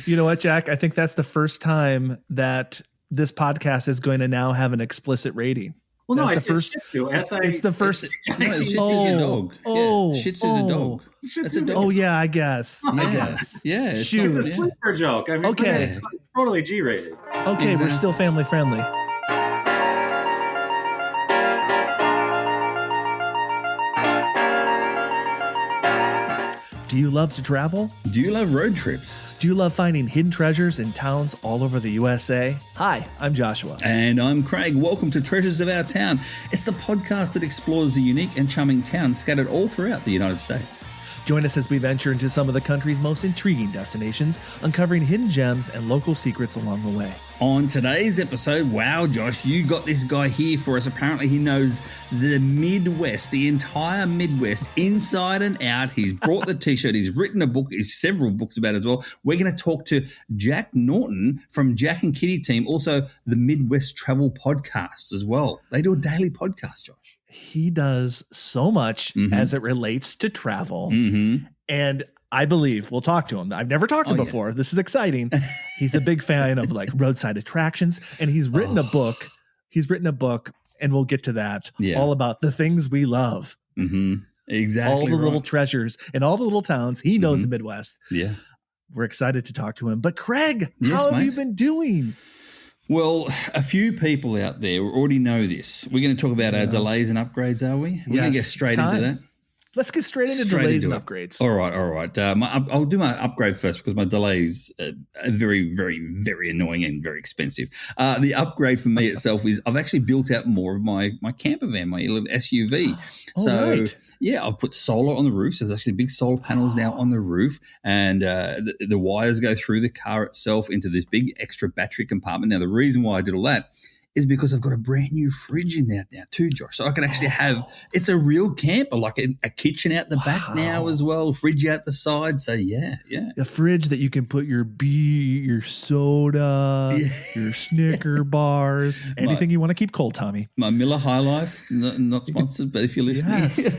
You know what, Jack? I think that's the first time that this podcast is going to now have an explicit rating. Well, no, That's I said shih tzu. It's the first. No, Shih Tzu's a dog. Shih Tzu's a dog. That's a dog. Oh, yeah, I guess. Yeah. Shoot. It's a sleeper joke. I mean, Okay. It's totally G-rated. Okay, We're still family friendly. Do you love to travel? Do you love road trips? Do you love finding hidden treasures in towns all over the USA? Hi, I'm Joshua. And I'm Craig. Welcome to Treasures of Our Town. It's the podcast that explores the unique and charming towns scattered all throughout the United States. Join us as we venture into some of the country's most intriguing destinations, uncovering hidden gems and local secrets along the way. On today's episode, wow, Josh, you got this guy here for us. Apparently he knows the Midwest, the entire Midwest, inside and out. He's brought the t-shirt. He's written a book. He's several books about it as well. We're going to talk to Jack Norton from Jack and Kitty Team, also the Midwest Travel Podcast as well. They do a daily podcast, Josh. He does so much as it relates to travel. And I believe we'll talk to him. I've never talked to him before. This is exciting. He's a big fan of like roadside attractions, and he's written a book. He's written a book, and we'll get to that. All about the things we love. Exactly. All the little treasures and all the little towns. He knows the Midwest. Yeah. We're excited to talk to him. But Craig, how have you been doing? Well, a few people out there already know this. We're going to talk about our delays and upgrades, are we? We're going to get straight into that. Let's get straight into delays and upgrades. All right. I'll do my upgrade first because my delays are very, very, very annoying and very expensive. The upgrade for me itself is I've actually built out more of my camper van, my little SUV. I've put solar on the roof. So there's actually big solar panels now on the roof, and the wires go through the car itself into this big extra battery compartment. Now, the reason why I did all that is because I've got a brand new fridge in there now too, Josh. So I can actually have, it's a real camper, like a kitchen out the back now as well, fridge out the side. So yeah. A fridge that you can put your beer, your soda, your Snicker bars, anything you want to keep cold, Tommy. My Miller High Life, not sponsored, but if you're listening. Yes.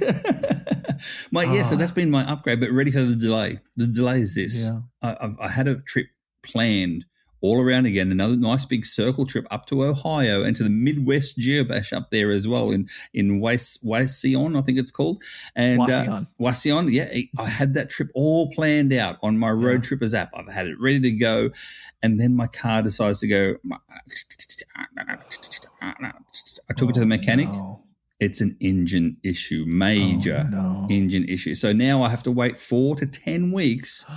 So that's been my upgrade, but ready for the delay. The delay is this. Yeah. I had a trip planned all around again, another nice big circle trip up to Ohio and to the Midwest Geobash up there as well in Waukegan, I think it's called. And Waukegan, yeah. I had that trip all planned out on my Road Trippers app. I've had it ready to go. And then my car decides to go. I took it to the mechanic. No. It's an engine issue, major engine issue. So now I have to wait 4 to 10 weeks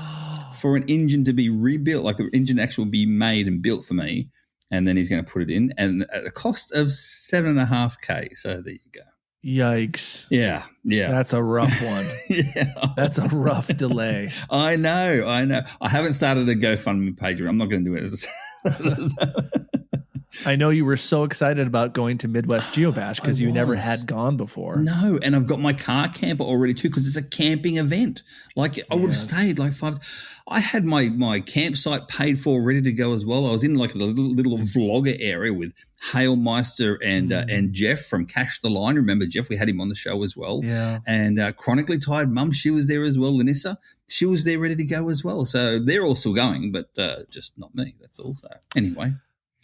for an engine to be rebuilt, like an engine actually be made and built for me. And then he's going to put it in, and at a cost of $7,500. So there you go. Yikes. Yeah. That's a rough one. That's a rough delay. I know. I haven't started a GoFundMe page. I'm not going to do it. I know you were so excited about going to Midwest Geobash because you never had gone before. No, and I've got my car camper already too because it's a camping event. Like I would have stayed like 5. I had my campsite paid for, ready to go as well. I was in like the little vlogger area with Hailmeister and Jeff from Cash the Line. Remember Jeff? We had him on the show as well. Yeah. And Chronically Tired Mum, she was there as well. Lanissa, she was there ready to go as well. So they're all still going, but just not me. That's all. So anyway.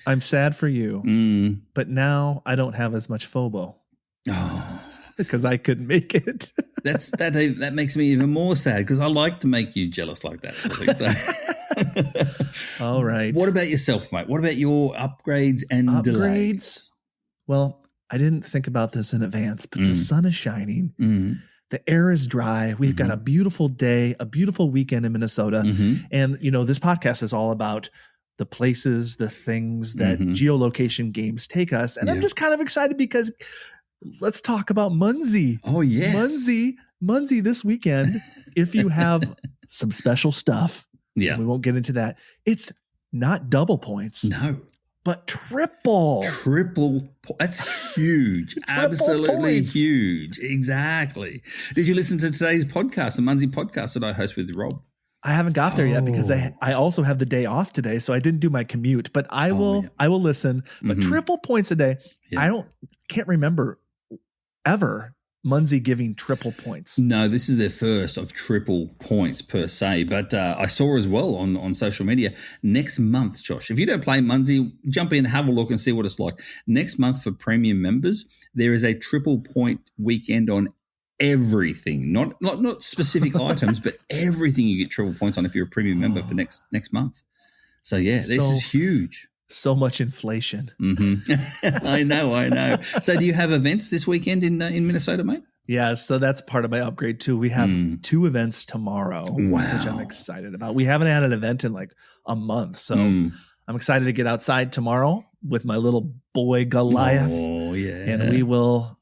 I'm sad for you, but now I don't have as much FOBO because I couldn't make it. That makes me even more sad because I like to make you jealous like that sort of thing. So. All right. What about yourself, mate? What about your upgrades and delays? Well, I didn't think about this in advance, but the sun is shining. The air is dry. We've got a beautiful day, a beautiful weekend in Minnesota. And, this podcast is all about the places, the things that geolocation games take us. And I'm just kind of excited because let's talk about Muncie. Oh, yes. Muncie this weekend, if you have some special stuff, we won't get into that. It's not double points. No. But triple. That's huge. Absolutely huge. Exactly. Did you listen to today's podcast, the Muncie podcast that I host with Rob? I haven't got there yet because I also have the day off today, so I didn't do my commute. But I will listen. But triple points a day. I can't remember ever Munsey giving triple points? No, this is their first of triple points per se. But I saw as well on social media next month, Josh. If you don't play Munsey, jump in, have a look, and see what it's like. Next month for premium members, there is a triple point weekend on everything, not specific items, but everything you get triple points on if you're a premium member for next month. So yeah, this is huge. So much inflation. Mm-hmm. I know. So do you have events this weekend in Minnesota, mate? Yeah, so that's part of my upgrade too. We have 2 events tomorrow, which I'm excited about. We haven't had an event in like a month, so I'm excited to get outside tomorrow with my little boy Goliath. Oh yeah, and we will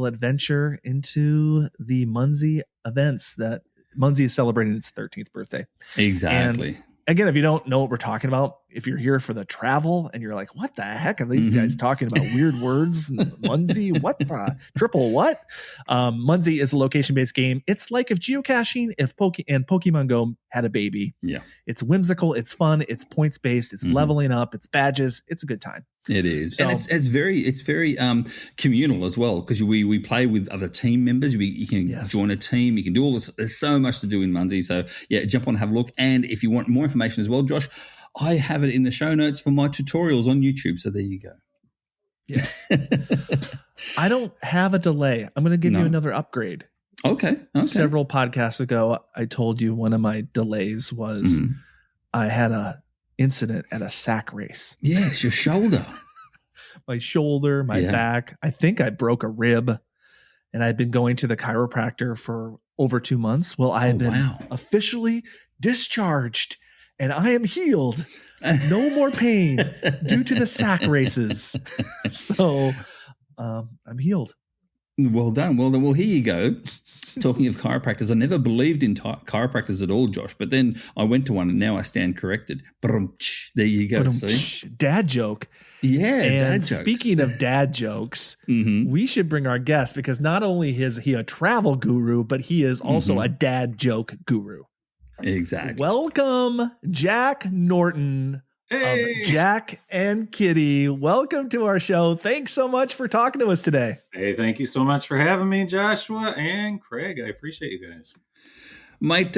adventure into the Munsey events that Munsey is celebrating its 13th birthday. Exactly. And again, if you don't know what we're talking about, if you're here for the travel and you're like, what the heck are these guys talking about? Weird words, Munsey, what the triple what? Munsey is a location-based game. It's like if geocaching, and Pokemon Go had a baby. Yeah. It's whimsical, it's fun, it's points-based, it's leveling up, it's badges, it's a good time. It is. So, and it's very communal as well, because we play with other team members. You can join a team. You can do all this. There's so much to do in Munsey. So, yeah, jump on and have a look. And if you want more information as well, Josh, I have it in the show notes for my tutorials on YouTube. So there you go. Yes. I don't have a delay. I'm going to give you another upgrade. Okay. Several podcasts ago, I told you one of my delays was I had a incident at a sack race. Yes, your shoulder. My shoulder, my back. I think I broke a rib, and I'd been going to the chiropractor for over 2 months. Well, I had been officially discharged, and I am healed. No more pain due to the sack races. So I'm healed. Well done. Well, here you go. Talking of chiropractors, I never believed in chiropractors at all, Josh, but then I went to one and now I stand corrected. There you go. See? Dad joke. Yeah, and dad jokes. Speaking of dad jokes, we should bring our guest, because not only is he a travel guru, but he is also a dad joke guru. Exactly. Welcome, Jack Norton of Jack and Kitty. Welcome to our show. Thanks so much for talking to us today. Hey, thank you so much for having me, Joshua and Craig. I appreciate you guys. Mate,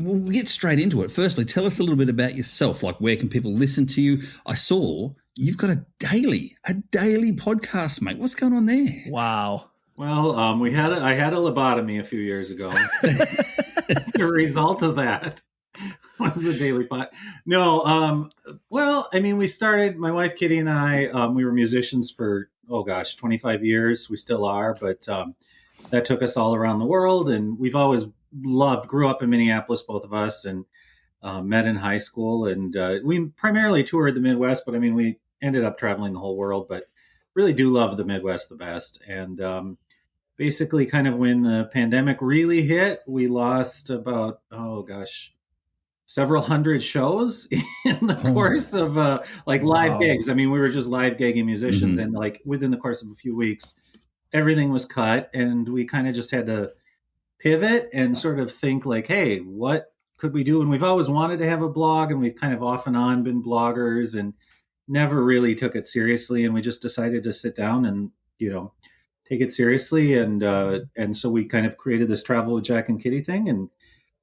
we'll get straight into it. Firstly, tell us a little bit about yourself. Like, where can people listen to you? I saw you've got a daily podcast, mate. What's going on there? Wow. Well, I had a lobotomy a few years ago. The result of that was a daily pod. No, well, I mean, we started, my wife Kitty and I, we were musicians for 25 years. We still are, but that took us all around the world, and we've always grew up in Minneapolis, both of us, and met in high school, and we primarily toured the Midwest, but I mean, we ended up traveling the whole world, but really do love the Midwest the best. And basically, kind of when the pandemic really hit, we lost about, several hundred shows in the course of live gigs. I mean, we were just live gigging musicians, and like within the course of a few weeks, everything was cut, and we kind of just had to pivot and sort of think like, hey, what could we do? And we've always wanted to have a blog, and we've kind of off and on been bloggers and never really took it seriously. And we just decided to sit down and, take it seriously. And so we kind of created this Travel with Jack and Kitty thing and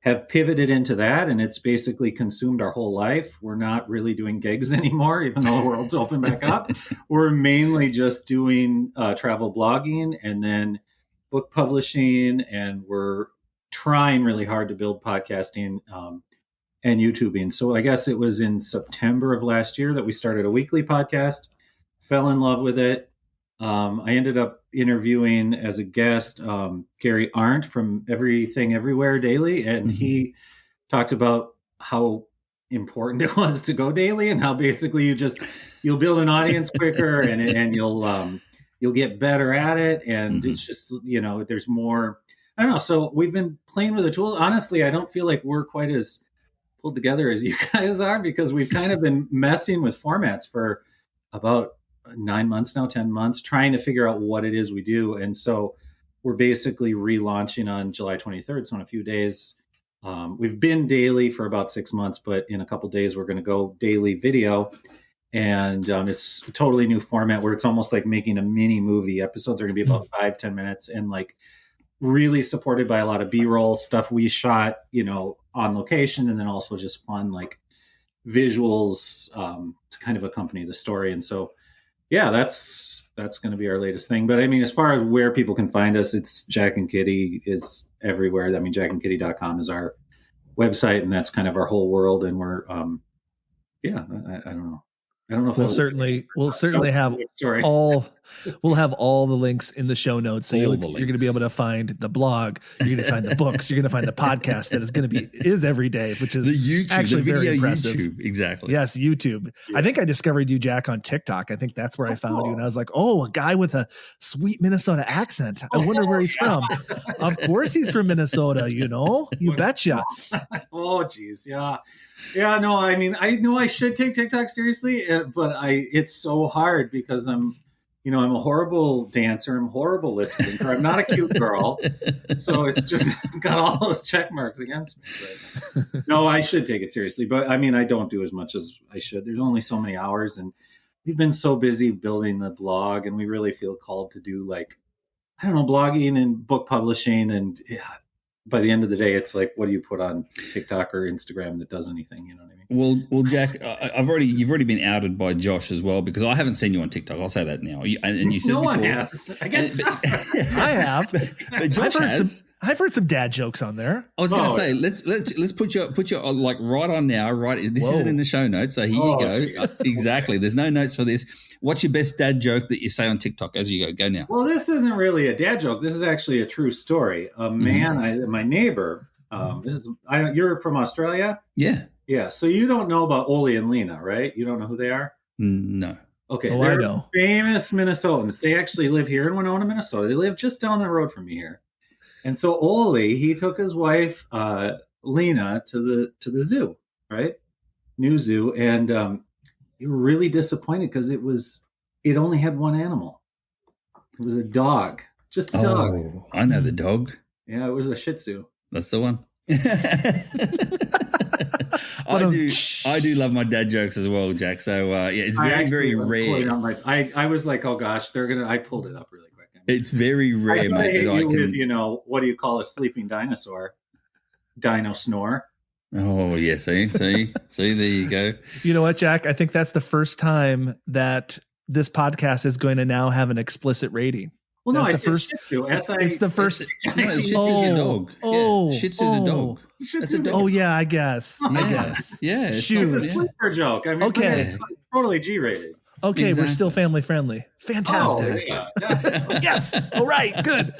have pivoted into that. And it's basically consumed our whole life. We're not really doing gigs anymore, even though the world's open back up. We're mainly just doing travel blogging and then book publishing. And we're trying really hard to build podcasting and YouTubing. So I guess it was in September of last year that we started a weekly podcast, fell in love with it. I ended up interviewing as a guest Gary Arndt from Everything Everywhere Daily, and he talked about how important it was to go daily and how basically you'll build an audience quicker and you'll get better at it, and it's just there's more. I don't know. So we've been playing with the tool. Honestly, I don't feel like we're quite as pulled together as you guys are, because we've kind of been messing with formats for about 9 months now, 10 months, trying to figure out what it is we do. And so we're basically relaunching on July 23rd. So in a few days, we've been daily for about 6 months, but in a couple of days, we're going to go daily video. And it's a totally new format where it's almost like making a mini movie. Episodes are going to be about 5-10 minutes. And like really supported by a lot of B-roll stuff we shot, on location, and then also just fun like visuals to kind of accompany the story. And so, yeah, that's going to be our latest thing. But I mean, as far as where people can find us, it's Jack and Kitty is everywhere. I mean, jackandkitty.com is our website, and that's kind of our whole world. And we're, I don't know. I don't know if we'll certainly have we'll have all the links in the show notes. So you're going to be able to find the blog, you're going to find the books, you're going to find the podcast that is every day, which is the YouTube, actually the video very impressive. YouTube, exactly. Yes, YouTube. Yeah. I think I discovered you, Jack, on TikTok. I think that's where I found you, and I was like, oh, a guy with a sweet Minnesota accent. I wonder where he's from. Of course, he's from Minnesota. You betcha. Oh, geez, yeah. Yeah, no, I mean, I know I should take TikTok seriously, but it's so hard because I'm a horrible dancer, I'm a horrible lip syncer, I'm not a cute girl, so it's just got all those check marks against me. But, no, I should take it seriously, but I mean, I don't do as much as I should. There's only so many hours, and we've been so busy building the blog, and we really feel called to do blogging and book publishing, and by the end of the day, it's like, what do you put on TikTok or Instagram that does anything? You know what I mean? Well, Jack, you've already been outed by Josh as well, because I haven't seen you on TikTok. I'll say that now. And you said no before, one has. I guess I have. But Josh has. I've heard some dad jokes on there. I was going to say, let's put your like right on now. Right, this isn't in the show notes, so here you go. Geez. Exactly. There's no notes for this. What's your best dad joke that you say on TikTok as you go? Go now. Well, this isn't really a dad joke. This is actually a true story. A man, my neighbor. You're from Australia? Yeah. Yeah. So you don't know about Ole and Lena, right? You don't know who they are? No. Okay. Oh, I know. Famous Minnesotans. They actually live here in Winona, Minnesota. They live just down the road from me here. And so Ole, he took his wife, Lena, to the zoo, right? New zoo. And they were really disappointed because it only had one animal. It was a dog. Just a dog. Oh, I know the dog. Yeah, it was a Shih Tzu. That's the one. I do love my dad jokes as well, Jack. So it's very rare. I was like, oh gosh, I pulled it up really quick. It's very rare, mate. That I can. With, what do you call a sleeping dinosaur? Dino snore. Oh yeah, see, there you go. You know what, Jack? I think that's the first time that this podcast is going to now have an explicit rating. Well, no, it's the first. It's the first. Shih Tzu's a dog. Oh, Shih Tzu's a dog. That's a dog. Oh yeah, I guess. Yeah, it's a sleeper joke. I mean, okay, it's totally G-rated. Okay, We're still family friendly. Fantastic. Oh, yeah. Yes. All right. Good.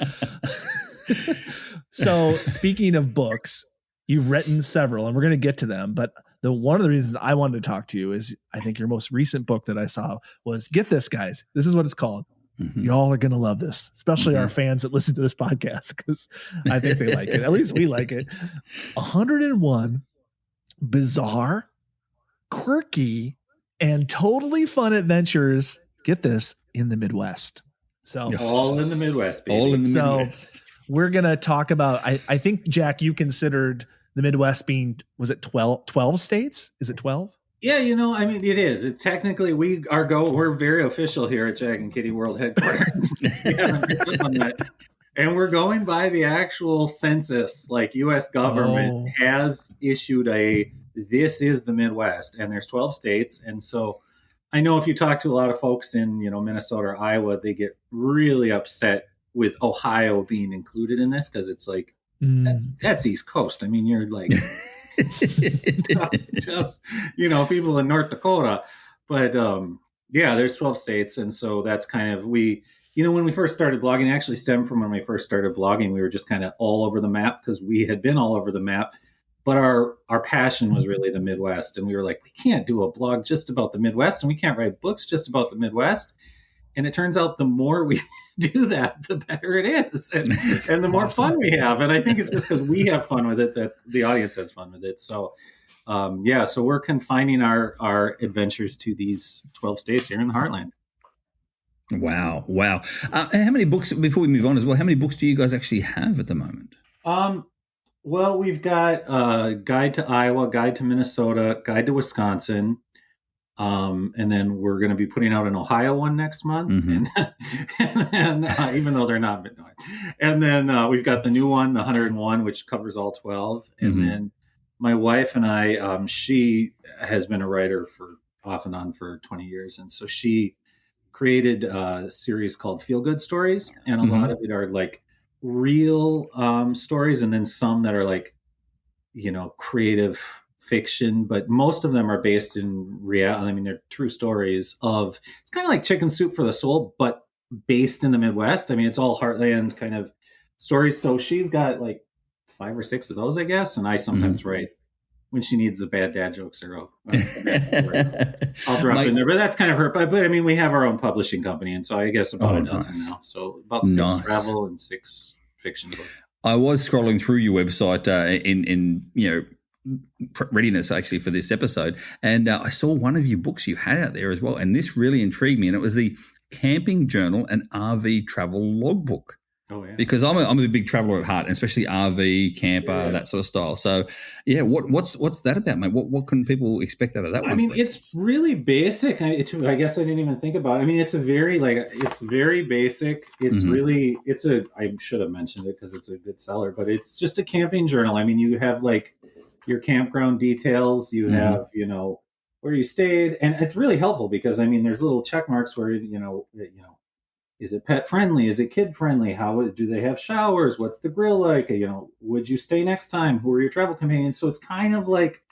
So, speaking of books, you've written several, and we're going to get to them. But one of the reasons I wanted to talk to you is I think your most recent book that I saw was, get this, guys. This is what it's called. Mm-hmm. Y'all are going to love this, especially our fans that listen to this podcast, because I think they like it. At least we like it. 101 bizarre, quirky, and totally fun adventures, get this, in the Midwest. So all in the Midwest, baby. All in the Midwest. So we're going to talk about, I think, Jack, you considered the Midwest being, was it 12 states? Is it 12? Yeah, I mean, it is. It technically, we're very official here at Jack and Kitty World Headquarters. And we're going by the actual census, like U.S. government has issued this is the Midwest, and there's 12 states. And so I know if you talk to a lot of folks in, Minnesota or Iowa, they get really upset with Ohio being included in this, because it's like, that's East Coast. I mean, you're like, it's just, people in North Dakota. But there's 12 states. And so that's kind of, when we first started blogging, it actually stemmed from when we first started blogging, we were just kind of all over the map, because we had been all over the map. But our passion was really the Midwest. And we were like, we can't do a blog just about the Midwest, and we can't write books just about the Midwest. And it turns out the more we do that, the better it is. And the more fun we have. And I think it's just because we have fun with it that the audience has fun with it. So, so we're confining our adventures to these 12 states here in the Heartland. Wow. How many books, before we move on as well, how many books do you guys actually have at the moment? Well, we've got Guide to Iowa, Guide to Minnesota, Guide to Wisconsin. And then we're going to be putting out an Ohio one next month. And then even though they're not, but no. And then we've got the new one, the 101, which covers all 12. And then my wife and I, she has been a writer for off and on for 20 years. And so she created a series called Feel Good Stories. And a lot of it are like real stories, and then some that are like, creative fiction, but most of them are based in reality. I mean, they're true stories of, it's kind of like Chicken Soup for the Soul, but based in the Midwest. I mean, it's all heartland kind of stories. So she's got like 5 or 6 of those, I guess. And I sometimes write when she needs the bad dad jokes, or I'll drop in there. But that's kind of her. But I mean, we have our own publishing company, and so I guess about a dozen now. So about 6 travel and 6 fiction books. I was scrolling through your website in readiness actually for this episode, and I saw one of your books you had out there as well, and this really intrigued me, and it was the Camping Journal and RV Travel Logbook. Oh yeah, because I'm a big traveler at heart, and especially RV, camper, that sort of style. So yeah, what's that about, mate? What can people expect out of that one? I mean, it's really basic. I guess I didn't even think about it. I mean, it's very basic. It's really, I should have mentioned it because it's a good seller, but it's just a camping journal. I mean, you have like your campground details, you have, where you stayed, and it's really helpful because I mean, there's little check marks where, is it pet friendly? Is it kid friendly? How do they have showers? What's the grill like? Would you stay next time? Who are your travel companions? So it's kind of like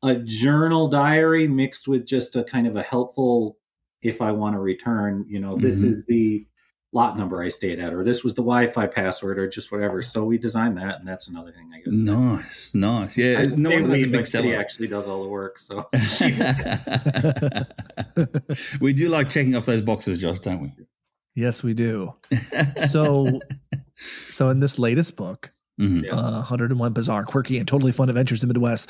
a journal diary mixed with just a kind of a helpful, if I want to return, this is the lot number I stayed at, or this was the Wi-Fi password, or just whatever. So we designed that, and that's another thing, I guess. Nice. Yeah, no wonder that's a big seller. He actually does all the work. So we do like checking off those boxes, Josh, don't we? Yes, we do. So in this latest book, 101 Bizarre, Quirky, and Totally Fun Adventures in the Midwest,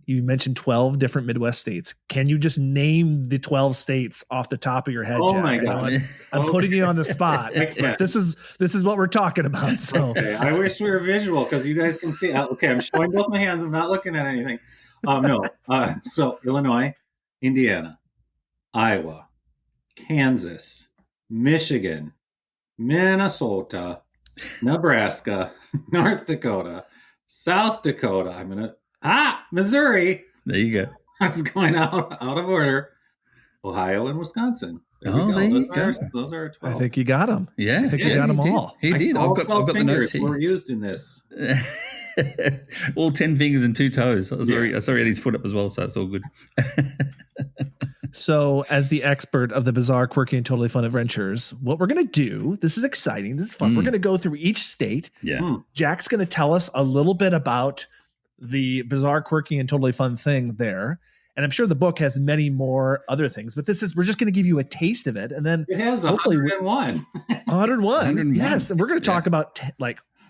you mentioned 12 different Midwest states. Can you just name the 12 states off the top of your head, Jack? My God. I'm putting you on the spot. But this is what we're talking about. So I wish we were visual because you guys can see. Okay, I'm showing both my hands. I'm not looking at anything. So Illinois, Indiana, Iowa, Kansas, Michigan, Minnesota, Nebraska, North Dakota, South Dakota. Missouri. There you go. I was going out of order. Ohio and Wisconsin. There you go. Those are 12. I think you got them. Yeah, I think you got them all. He did. I've got the notes here. Were used in this. All 10 fingers and 2 toes. I saw he had his foot up as well, so it's all good. So as the expert of the bizarre, quirky, and totally fun adventures, what we're going to do, this is exciting. This is fun. We're going to go through each state. Yeah. Jack's going to tell us a little bit about the bizarre, quirky, and totally fun thing there. And I'm sure the book has many more other things, but we're just going to give you a taste of it. And then it has 101. 101. Yes. And we're going to talk about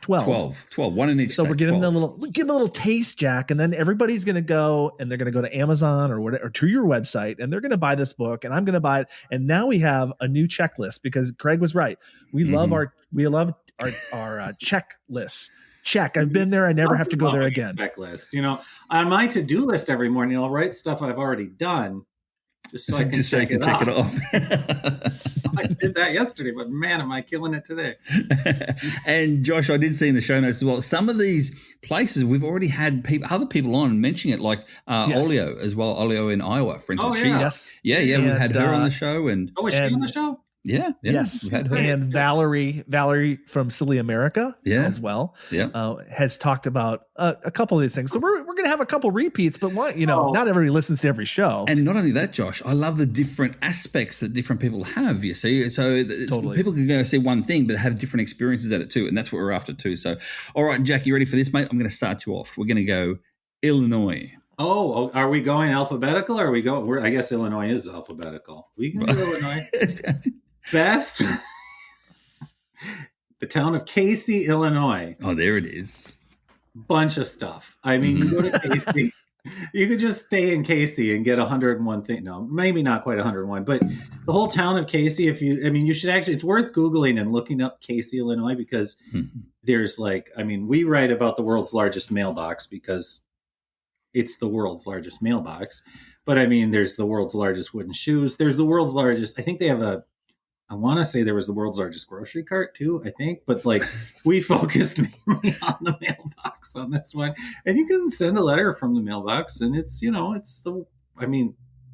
12. 1 in each. So we're giving them a little taste, Jack. And then everybody's going to go and they're going to go to Amazon or whatever, or to your website, and they're going to buy this book, and I'm going to buy it. And now we have a new checklist because Craig was right. We love our checklists. Check. I've been there. I never have to go there again. Checklist. On my to-do list every morning, I'll write stuff I've already done, just so I can check it off. I did that yesterday, but man, am I killing it today. And Josh, I did see in the show notes as well, some of these places we've already had other people on mentioning it, like Olio as well. Olio in Iowa, for instance. We've had her on the show. And is she on the show? Yeah. Yes. We've had her. And Valerie from Silly America as well. Yeah. Has talked about a couple of these things. So we're going to have a couple repeats, but not everybody listens to every show. And not only that, Josh, I love the different aspects that different people have, you see. So people can go see one thing, but have different experiences at it too. And that's what we're after too. So, all right, Jack, you ready for this, mate? I'm going to start you off. We're going to go Illinois. Oh, are we going alphabetical? Or are we going? I guess Illinois is alphabetical. We can do Illinois. Best, the town of Casey, Illinois. Oh, there it is. Bunch of stuff. I mean, you go to Casey, you could just stay in Casey and get 101 things. No, maybe not quite 101, but the whole town of Casey. You should actually, it's worth Googling and looking up Casey, Illinois, because there's we write about the world's largest mailbox because it's the world's largest mailbox. But I mean, there's the world's largest wooden shoes. There's the world's largest. I think they have I want to say there was the world's largest grocery cart too, I think. But like we focused mainly on the mailbox on this one. And you can send a letter from the mailbox and it's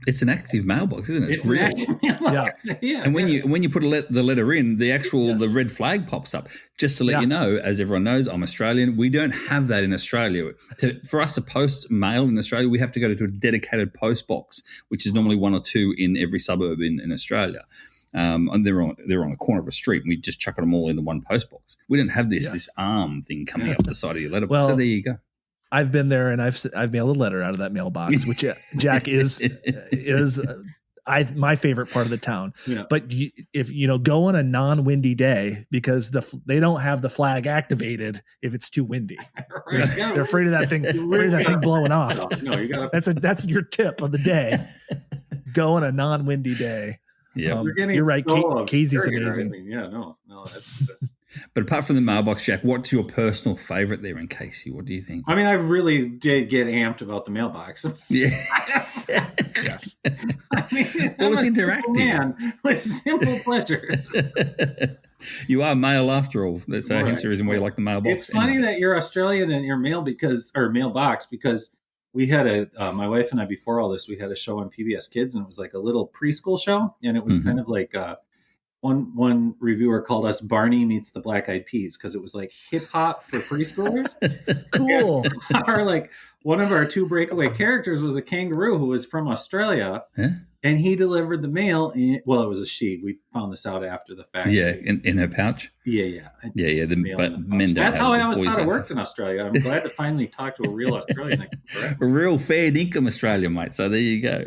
it's an active mailbox, isn't it? It's real. An active mailbox. Yeah. And when you put the letter in, the red flag pops up. Just to let you know, as everyone knows, I'm Australian. We don't have that in Australia. For us to post mail in Australia, we have to go to a dedicated post box, which is normally 1 or 2 in every suburb in Australia. And they're on the corner of a street, and we just chuck them all into one post box. We don't have this arm thing coming up the side of your letterbox. So there you go. I've been there and I've mailed a letter out of that mailbox, which Jack is my favorite part of the town. Yeah. But if go on a non-windy day, because they don't have the flag activated if it's too windy. Right. They're afraid of that thing. Blowing off. No, you gotta. That's your tip of the day. Go on a non-windy day. Yeah, you're right. Casey's amazing. Yeah, no, that's good. But apart from the mailbox, Jack, what's your personal favorite there in Casey? What do you think? I mean, I really did get amped about the mailbox. Yeah. Yes. It's interactive. Man with simple pleasures. You are male after all. That's hence the reason why you like the mailbox. It's funny that you're Australian and your mailbox because we had my wife and I, before all this, we had a show on PBS Kids, and it was like a little preschool show, and it was kind of like one reviewer called us Barney meets the Black Eyed Peas because it was like hip hop for preschoolers. Cool. One of our 2 breakaway characters was a kangaroo who was from Australia, and he delivered the mail. It was a she. We found this out after the fact. Yeah, in her pouch. Yeah. But men don't. That's how I always thought it worked in Australia. I'm glad to finally talk to a real Australian. A real fair income Australian, mate. So there you go.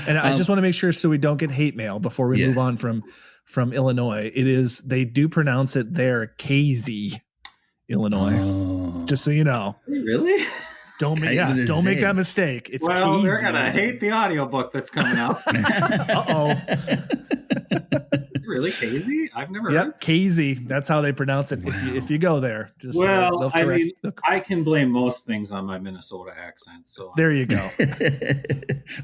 And I just want to make sure so we don't get hate mail before we move on from Illinois. They do pronounce it there Casey, Illinois. Oh. Just so you know. Really? Don't make that mistake. It's Casey. They're gonna hate the audiobook that's coming out. Uh-oh. Really, Casey? I've never heard. Casey. That's how they pronounce it. Wow. If you go there. I can blame most things on my Minnesota accent. So there you go.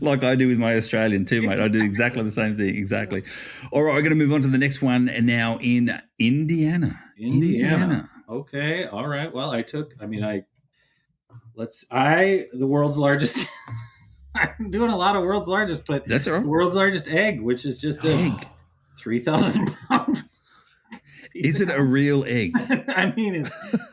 Like I do with my Australian too, mate. I do exactly the same thing. Exactly. All right, we're going to move on to the next one, and now in Indiana. Okay. All right. Well, the world's largest. I'm doing a lot of world's largest, but that's all right. The world's largest egg, which is just an egg. 3,000 pound. Is it a real egg?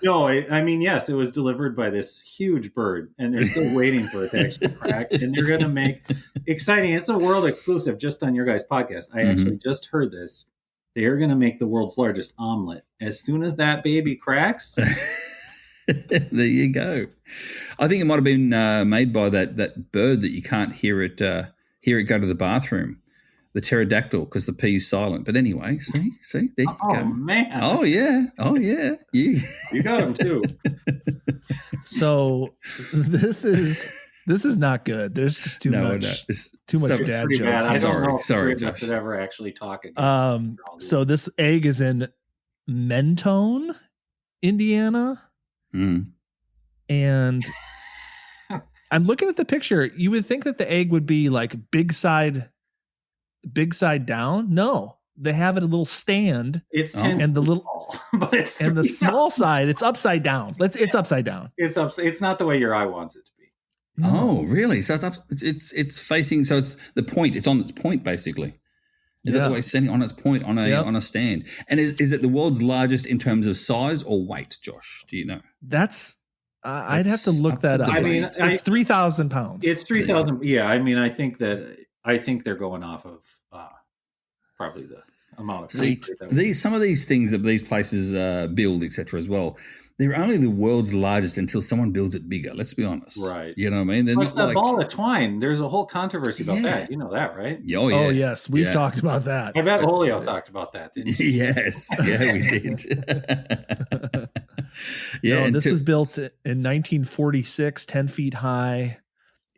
Yes, it was delivered by this huge bird, and they're still waiting for it to actually crack. And they're going to make exciting. It's a world exclusive just on your guys' podcast. I actually just heard this. They are going to make the world's largest omelet as soon as that baby cracks. There you go. I think it might have been made by that bird that you can't hear it go to the bathroom. The pterodactyl, because the P's silent. But anyway, see, there you go. Oh, man. Oh, yeah. You got him, too. So this is not good. There's just too much dad jokes. Bad. I don't know if I should ever actually talk again. So this egg is in Mentone, Indiana. And I'm looking at the picture. You would think that the egg would be like big side down. No, they have it a little stand. It's and the little, but it's and the small side. It's upside down. It's upside down. It's not the way your eye wants it to be. No. Oh, really? So it's facing. So it's the point. It's on its point, basically. Is that the way it's sitting on its point on a stand? And is it the world's largest in terms of size or weight, Josh? Do you know? That's I'd have to look that up. It's 3,000 pounds. It's 3,000. Yeah, I think they're going off of probably the amount of seat. Some of these things that these places build, etc. as well. They're only the world's largest until someone builds it bigger. Let's be honest. Right. You know what I mean? But the Ball of Twine, there's a whole controversy about that. You know that, right? Oh, yeah. Oh, yes. We've talked about that. I bet Julio talked about that, didn't he? Yes. Yeah, we did. This was built in 1946, 10 feet high.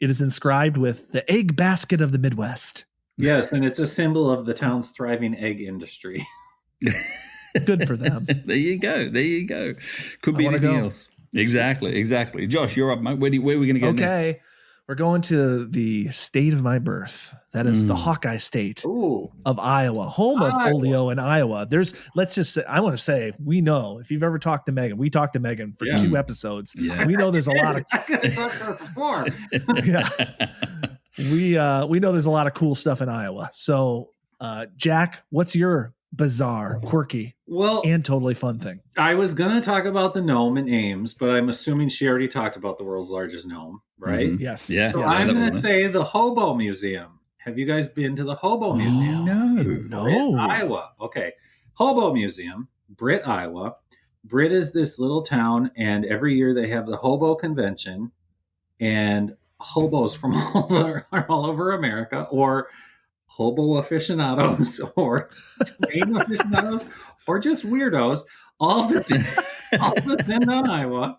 It is inscribed with the egg basket of the Midwest. Yes, and it's a symbol of the town's thriving egg industry. Good for them. There you go. Could be anything else. Exactly. Josh, you're up, mate. Where are we going to go next? Okay. We're going to the state of my birth. That is the Hawkeye state of Iowa, home of Olio in Iowa. Let's just say, I want to say, we know, if you've ever talked to Megan, we talked to Megan for 2 episodes. Yeah. We know there's a lot of. I could have talked to her before. Yeah. We know there's a lot of cool stuff in Iowa. So, Jack, what's your bizarre, quirky, and totally fun thing? I was going to talk about the gnome in Ames, but I'm assuming she already talked about the world's largest gnome, right? Mm-hmm. Yes. Yeah. So I'm going to say the Hobo Museum. Have you guys been to the Hobo Museum? No. Britt, Iowa. Okay. Hobo Museum, Britt, Iowa. Britt is this little town, and every year they have the Hobo Convention, and hobos from all over America, or hobo aficionados, or train aficionados, or just weirdos, all descend on Iowa.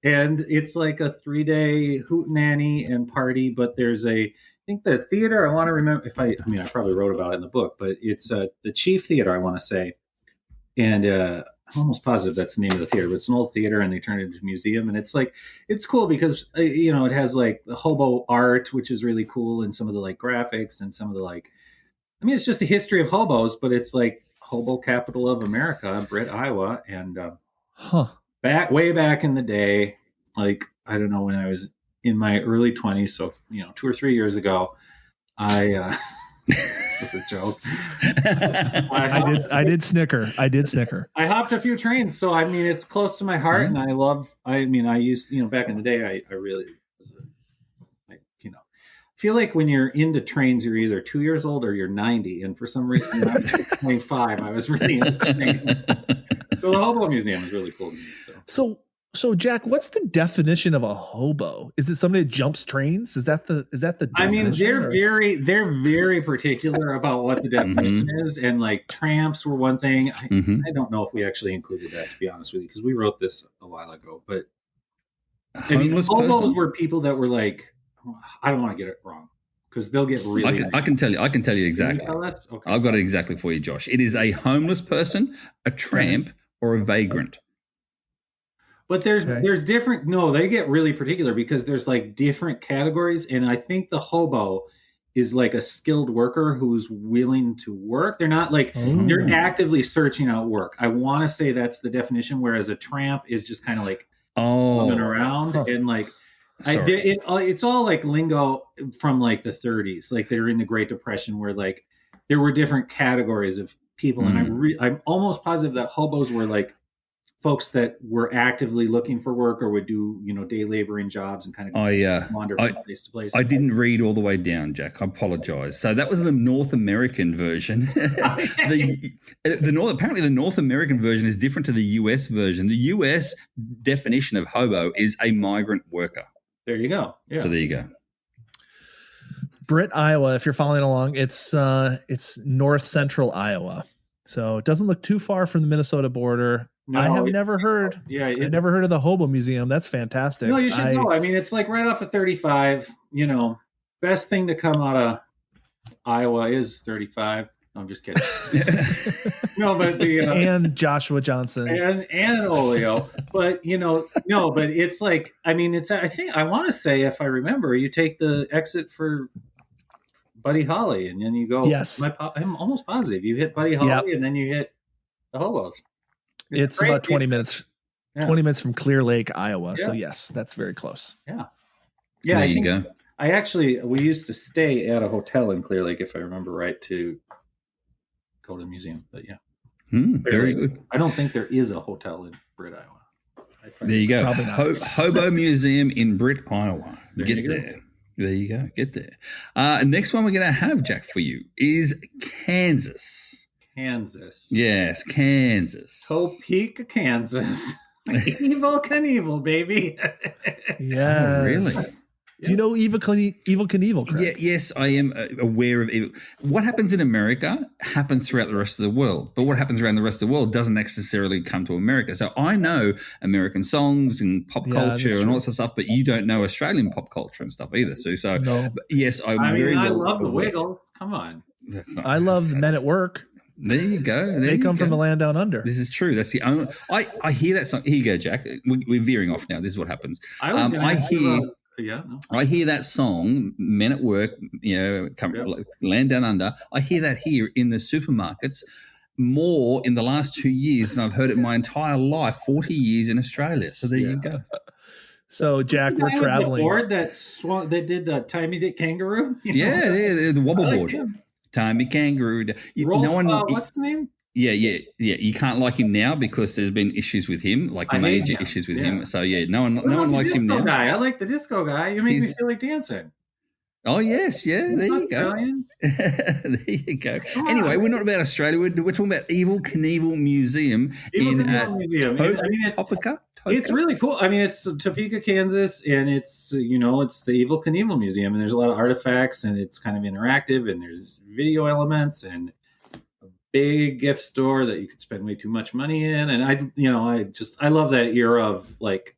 And it's like a 3-day hootenanny and party, but there's I think the theater, I want to remember, I probably wrote about it in the book, but it's the Chief Theater, I want to say. And I'm almost positive that's the name of the theater, but it's an old theater and they turned it into a museum. And it's cool because, it has like the hobo art, which is really cool. And some of the like graphics and some of the it's just a history of hobos, but it's like hobo capital of America, Britt, Iowa. And way back in the day, like, I don't know, when I was in my early 20s, so 2 or 3 years ago, I that's a joke. I did snicker. I hopped a few trains, so it's close to my heart, and I used, back in the day, I really was feel like when you're into trains, you're either 2 years old or you're 90, and for some reason, when I was 25, I was really into trains. So the Hobo Museum is really cool to me. So Jack, what's the definition of a hobo? Is it somebody that jumps trains? Is that the definition? They're very particular about what the definition is, and like tramps were one thing. I don't know if we actually included that, to be honest with you, because we wrote this a while ago. But hobos were people that were like, I don't want to get it wrong, because they'll get really. I can tell you exactly. Okay. I've got it exactly for you, Josh. It is a homeless person, a tramp, or a vagrant. But there's different. No, they get really particular because there's like different categories, and I think the hobo is like a skilled worker who's willing to work. They're not like they're actively searching out work. I want to say that's the definition. Whereas a tramp is just kind of like coming around and like. It's all like lingo from like the 30s, like they were in the Great Depression, where like there were different categories of people, and I'm almost positive that hobos were like folks that were actively looking for work or would do day laboring jobs and kind of wander from place to place. I didn't read all the way down, Jack. I apologize. So that was the North American version. Apparently the North American version is different to the US version. The US definition of hobo is a migrant worker. There you go. Yeah. So there you go. Britt, Iowa. If you're following along, it's north central Iowa, so it doesn't look too far from the Minnesota border. No, I have never heard. Yeah, I've never heard of the Hobo Museum. That's fantastic. No, you should go. It's like right off of 35. Best thing to come out of Iowa is 35. No, I'm just kidding. No, but and Joshua Johnson and Olio, but but it's like I think I want to say, if I remember, you take the exit for Buddy Holly, and then you go. Yes, I'm almost positive you hit Buddy Holly, and then you hit the hobos. It's about 20 minutes. Yeah. 20 minutes from Clear Lake, Iowa. Yeah. So yes, that's very close. Yeah. There you go. We used to stay at a hotel in Clear Lake, if I remember right, to go to the museum. But yeah. Very good. I don't think there is a hotel in Britt, Iowa. There you go. Hobo Museum in Britt, Iowa. Get there. There you go. Get there. Next one we're going to have, Jack, for you is Kansas. Yes, Kansas. Topeka, Kansas. Evel Knievel, baby. Yeah. Oh, really? Do you know Evel Knievel? Yeah, yes, I am aware of Evel. What happens in America happens throughout the rest of the world, but what happens around the rest of the world doesn't necessarily come to America. So I know American songs and pop culture and all sorts of stuff, but you don't know Australian pop culture and stuff either, Sue. So, no. Yes, I love the Wiggles. Come on. I love Men at Work. There you go. They come from a land down under. This is true. That's the only. I hear that song. Here you go, Jack. We're veering off now. This is what happens. I was going to ask you about. Yeah, no. I hear that song, Men at Work, Land Down Under. I hear that here in the supermarkets more in the last 2 years than I've heard it my entire life, 40 years in Australia. So there you go. So, Jack, we're traveling. The board that did the Timey Dick Kangaroo? The wobble board. Timey Kangaroo. What's his name? Yeah. You can't like him now because there's been issues with him, like major issues with him. So no one likes him now. I like the disco guy. You make me feel like dancing. Oh yes, yeah. There you go. There you go. Anyway, we're not about Australia. We're talking about Evel Knievel Museum Museum. It's really cool. I mean, it's Topeka, Kansas, and it's the Evel Knievel Museum, and there's a lot of artifacts, and it's kind of interactive, and there's video elements, and big gift store that you could spend way too much money in. And I love that era of like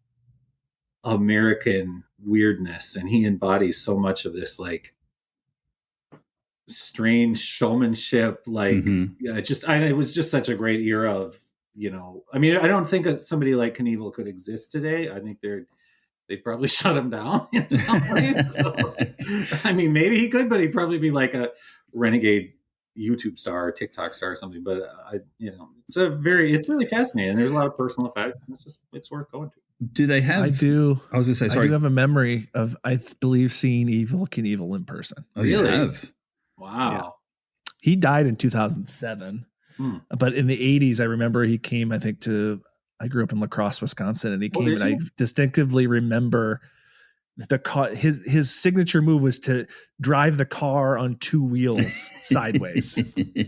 American weirdness. And he embodies so much of this like strange showmanship. Like, it was just such a great era of, I mean, I don't think somebody like Knievel could exist today. I think they'd probably shut him down in some ways. So, I mean, maybe he could, but he'd probably be like a renegade YouTube star or TikTok star or something, but it's really fascinating. There's a lot of personal effects, and it's worth going to. Do they have? I do. I was going to say, sorry. I do have a memory of, I believe, seeing Evel Knievel in person. Oh, really? You have? Wow. Yeah. He died in 2007, but in the 80s, I remember he came. I grew up in La Crosse, Wisconsin, and he came, and I distinctively remember the car. His signature move was to drive the car on two wheels sideways.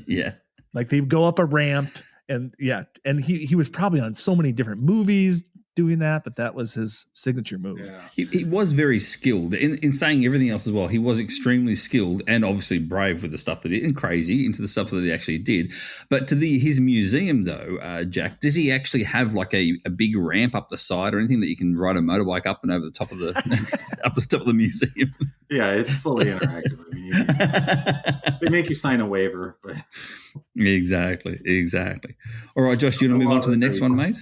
Yeah, like they'd go up a ramp, and he was probably on so many different movies doing that, but that was his signature move. Yeah. He was very skilled in saying everything else as well. He was extremely skilled and obviously brave with the stuff that he did, and crazy into the stuff that he actually did. But to his museum though, Jack, does he actually have like a big ramp up the side or anything that you can ride a motorbike up and over the top of the up the top of the museum? Yeah, it's fully interactive. I mean, they make you sign a waiver, but exactly. All right, Josh, do you want to move on to the next one, mate?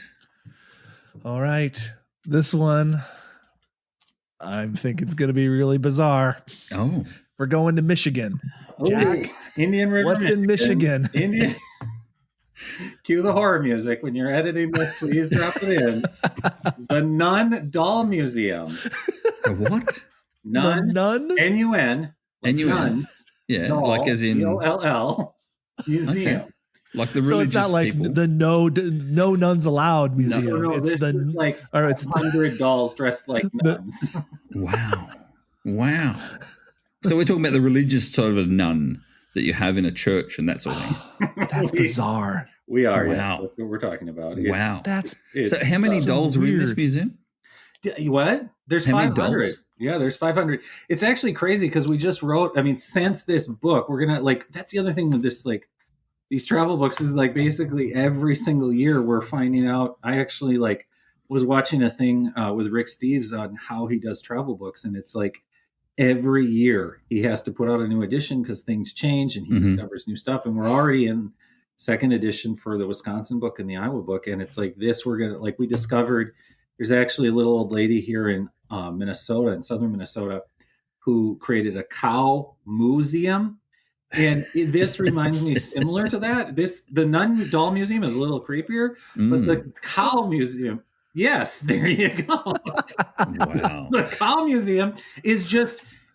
All right. This one, I think it's going to be really bizarre. Oh. We're going to Michigan. Jack, Indian River. What's in Michigan? Indian. Cue the horror music. When you're editing this, please drop it in. The Nun Doll Museum. The what? Nun. N-U-N. Nuns. Yeah, doll, like as in D-O-L-L Museum. Okay. Like the religious so it's not like people. the no nuns allowed museum. No, it's this is like 100 dolls dressed like nuns. Wow. So we're talking about the religious sort of a nun that you have in a church and that sort of thing. That's bizarre. We are, yes. That's what we're talking about. Wow. So how many dolls are in this museum? What? There's 500. Yeah, there's 500. It's actually crazy because we just wrote, since this book, we're going to that's the other thing with this, these travel books is basically every single year we're finding out. I actually was watching a thing with Rick Steves on how he does travel books. And it's every year he has to put out a new edition because things change and he discovers new stuff. And we're already in second edition for the Wisconsin book and the Iowa book. And it's this, we're going to, we discovered there's actually a little old lady here in Minnesota, in southern Minnesota, who created a cow museum. And this reminds me similar to that. The Nun Doll Museum is a little creepier, but the Cow Museum, yes, there you go. Wow. The Cow Museum is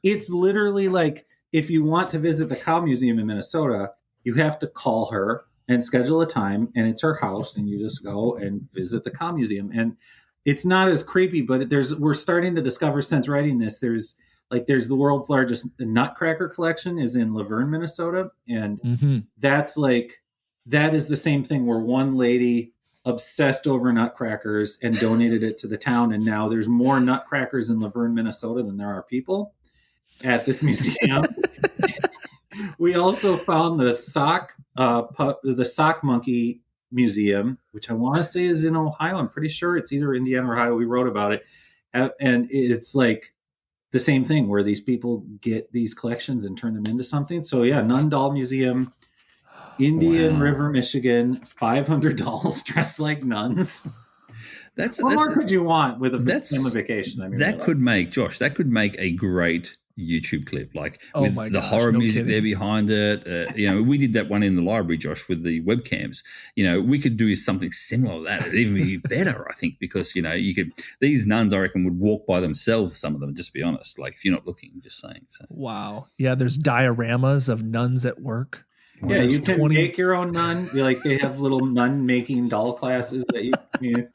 it's literally if you want to visit the Cow Museum in Minnesota, you have to call her and schedule a time, and it's her house, and you just go and visit the Cow Museum. And it's not as creepy, but we're starting to discover since writing this, there's the world's largest nutcracker collection is in Laverne, Minnesota. And that's that is the same thing where one lady obsessed over nutcrackers and donated it to the town. And now there's more nutcrackers in Laverne, Minnesota than there are people at this museum. We also found the sock monkey museum, which I want to say is in Ohio. I'm pretty sure it's either Indiana or Ohio. We wrote about it. And it's the same thing where these people get these collections and turn them into something. So yeah, Nun Doll Museum. Indian River, Michigan, $500 dressed like nuns. What more could you want with a vacation? I mean, that could make a great YouTube clip, like with the horror music there behind it. We did that one in the library, Josh, with the webcams. We could do something similar to that. It'd even be better, I think, because these nuns, I reckon, would walk by themselves. Some of them, just to be honest, like if you're not looking, just saying. So. Wow, yeah. There's dioramas of nuns at work. Yeah, you can make your own nun. Like they have little nun making doll classes that you.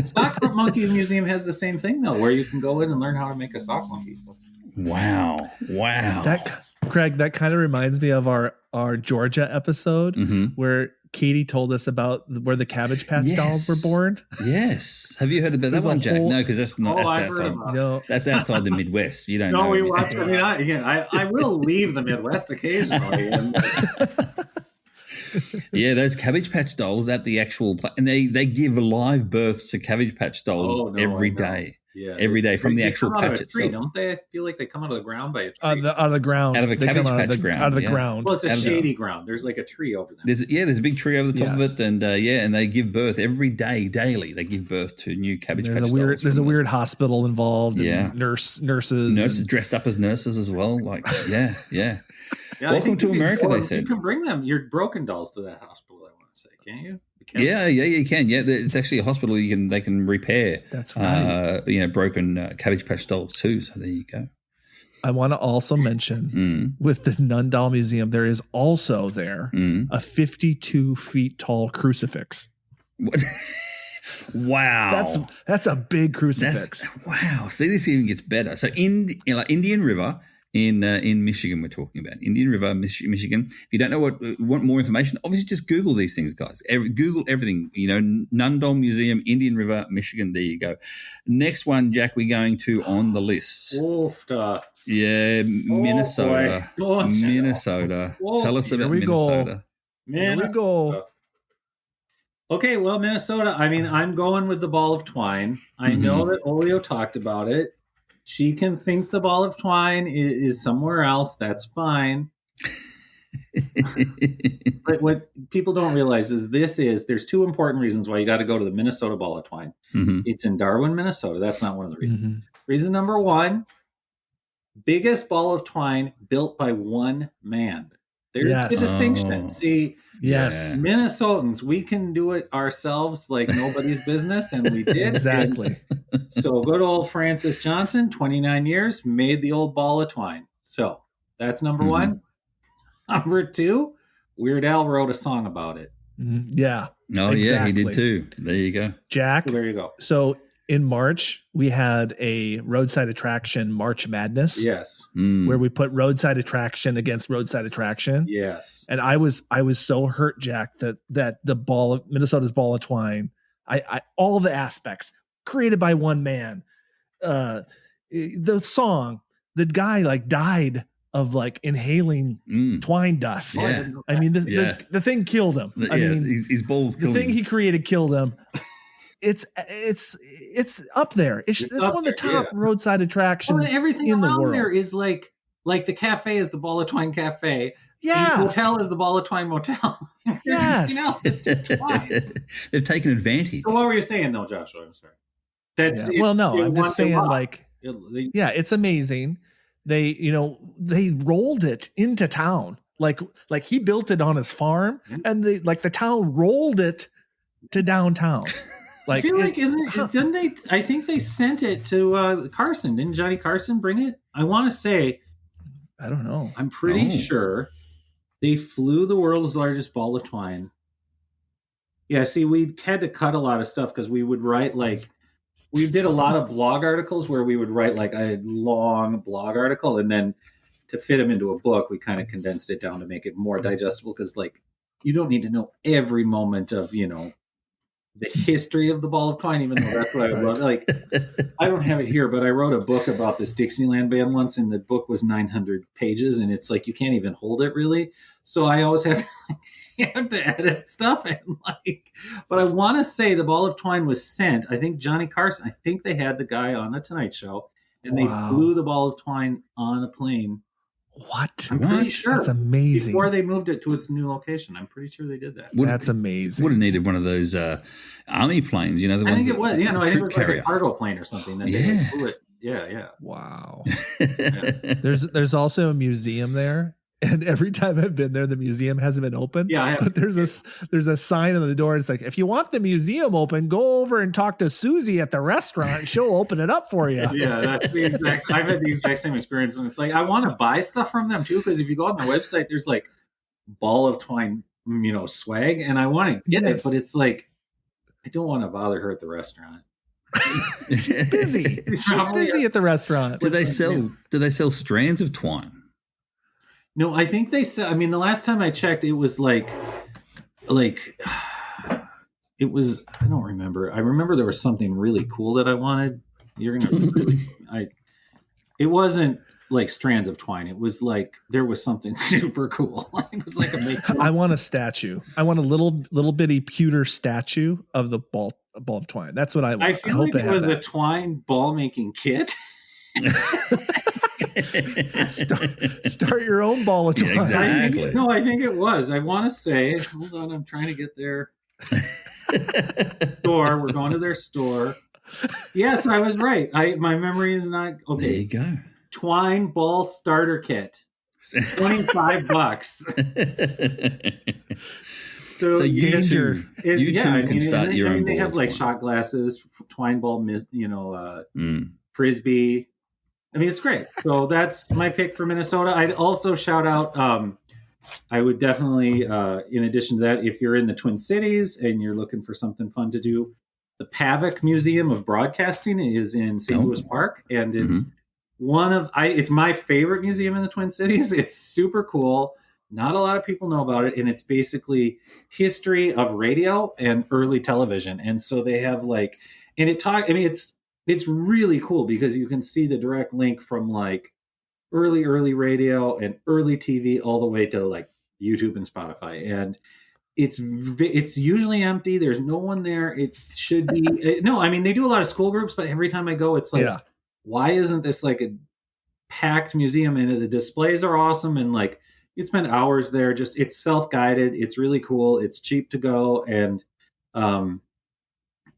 Sock Monkey Museum has the same thing though, where you can go in and learn how to make a sock monkey. Wow. Craig, that kind of reminds me of our Georgia episode where Katie told us about where the Cabbage Patch dolls were born. Yes. Have you heard about that one, Jack? No, because that's not. That's outside. No. That's outside the Midwest. You don't know. No, we watched. I will leave the Midwest occasionally. Yeah, those Cabbage Patch dolls at the actual and they give live births to Cabbage Patch dolls every day. Yeah, every day from the actual patch itself. Don't they? I feel like they come out of the ground by a tree. Out of the ground. Out of a Cabbage Patch ground. Out of the ground. Well, it's a shady ground. There's like a tree over there. There's a big tree over the top of it, and and they give birth every day, daily. They give birth to new Cabbage Patch dolls. There's a weird hospital involved. And nurses dressed up as nurses as well. Like yeah. Welcome to America, they said. You can bring them your broken dolls to that hospital. I want to say, can't you? Yeah, you can. Yeah, it's actually a hospital. They can repair. That's right. Broken Cabbage Patch dolls too. So there you go. I want to also mention with the Nun Doll Museum, there is also there a 52 feet tall crucifix. What? Wow, that's a big crucifix. Wow. See, this even gets better. So Indian River. In Michigan, we're talking about Indian River, Michigan. If you don't know want more information, obviously just Google these things, guys. Google everything. Nun Doll Museum, Indian River, Michigan. There you go. Next one, Jack, we're going to on the list. Yeah, Minnesota. Minnesota. Tell us about Minnesota. Here we go. Okay, well, Minnesota. I mean, I'm going with the Ball of Twine. I know that Olio talked about it. She can think the Ball of Twine is somewhere else. That's fine. But what people don't realize is there's two important reasons why you got to go to the Minnesota Ball of Twine. It's in Darwin, Minnesota. That's not one of the reasons. Reason number one, biggest Ball of Twine built by one man. There's the distinction. See, Minnesotans, we can do it ourselves like nobody's business, and we did. Exactly. So good old Francis Johnson, 29 years, made the old Ball of Twine. So that's number one. Number two, Weird Al wrote a song about it. Yeah. Oh, exactly. Yeah, he did too. There you go. Jack. So there you go. So in March, we had a roadside attraction, March Madness. Yes. Where we put roadside attraction against roadside attraction. Yes. And I was so hurt, Jack, that the Minnesota's Ball of Twine, I all the aspects created by one man. The song, the guy died of inhaling twine dust. Yeah. I mean, the thing killed him. I mean, his balls killed him. The thing he created killed him. It's up there. It's one of the top roadside attractions everything in the around world. There is like the cafe is the Ball of Twine cafe. Yeah. The hotel is the Ball of Twine motel. Yes. Else, it's just twine. They've taken advantage. So what were you saying though, Joshua? I'm sorry. I'm just saying it's amazing. They rolled it into town. Like he built it on his farm and the town rolled it to downtown. I feel didn't they? I think they sent it to Carson. Didn't Johnny Carson bring it? I want to say, I don't know. I'm pretty sure they flew the world's largest ball of twine. Yeah, see, we had to cut a lot of stuff because we would write we did a lot of blog articles where we would write a long blog article, and then to fit them into a book, we kind of condensed it down to make it more digestible because you don't need to know every moment of the history of the Ball of Twine, even though that's what I wrote. I don't have it here, but I wrote a book about this Dixieland band once, and the book was 900 pages, and it's you can't even hold it really. So I always have to edit stuff, but I want to say the Ball of Twine was sent. I think Johnny Carson. I think they had the guy on the Tonight Show, and they flew the Ball of Twine on a plane What? I'm pretty sure. That's amazing. Before they moved it to its new location, I'm pretty sure they did that. That's amazing. Would have needed one of those army planes, you know. I think it was. I think it was like a cargo plane or something. That they flew it. Yeah. Wow. There's also a museum there. And every time I've been there, the museum hasn't been open. Yeah, but there's a sign on the door. It's like, if you want the museum open, go over and talk to Susie at the restaurant. She'll open it up for you. Yeah, that's the exact. I've had the exact same experience, and it's like I want to buy stuff from them too, because if you go on their website, there's like Ball of Twine, swag, and I want to get it, but it's like I don't want to bother her at the restaurant. She's busy. She's busy at the restaurant. Do they sell strands of twine? No, I think they said. I mean, the last time I checked, it was like it was. I don't remember. I remember there was something really cool that I wanted. It wasn't like strands of twine. It was like there was something super cool. It was like I want a statue. I want a little bitty pewter statue of the ball of twine. That's what I want. I feel like it was a twine ball making kit. Start your own ball of twine. Yeah, exactly. I think it was. I want to say, hold on, I'm trying to get their store. We're going to their store. Yes, I was right. My memory is not okay. There you go. Twine ball starter kit, $25. So you can start your own. They have like shot glasses, twine ball, frisbee. I mean, it's great. So that's my pick for Minnesota. I'd also shout out, I would definitely, in addition to that, if you're in the Twin Cities and you're looking for something fun to do, the Pavik Museum of Broadcasting is in St. Louis Park. And it's it's my favorite museum in the Twin Cities. It's super cool. Not a lot of people know about it. And it's basically history of radio and early television. And so they have it's really cool because you can see the direct link from like early radio and early TV all the way to like YouTube and Spotify. And it's usually empty. There's no one there. It should be. They do a lot of school groups, but every time I go, it's like, why isn't this like a packed museum? And the displays are awesome. And like, you'd spend hours there. It's self-guided. It's really cool. It's cheap to go. And,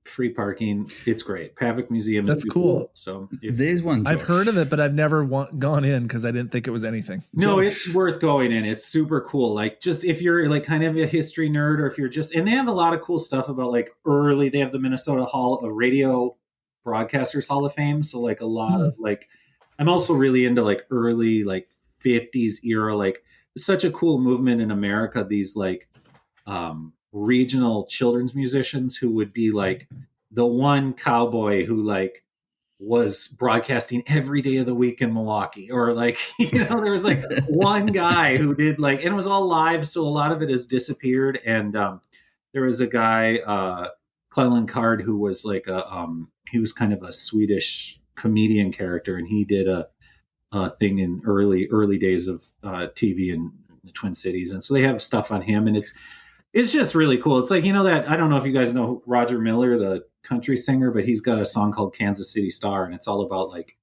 free parking. It's great. Pavik Museum. That's cool. So there's one. Josh. I've heard of it, but I've never gone in because I didn't think it was anything. No, it's worth going in. It's super cool. Like just if you're like kind of a history nerd, or if you're just, and they have a lot of cool stuff about like early. They have the Minnesota Radio Broadcasters Hall of Fame. So like a lot of like, I'm also really into like early like 50s era. Like it's such a cool movement in America. These like regional children's musicians who would be like the one cowboy who like was broadcasting every day of the week in Milwaukee, or like, there was like one guy who did like, and it was all live. So a lot of it has disappeared. And there was a guy, Cleland Card, who was like he was kind of a Swedish comedian character. And he did a thing in early days of TV in the Twin Cities. And so they have stuff on him, and it's just really cool. It's like, that, I don't know if you guys know Roger Miller, the country singer, but he's got a song called Kansas City Star. And it's all about like,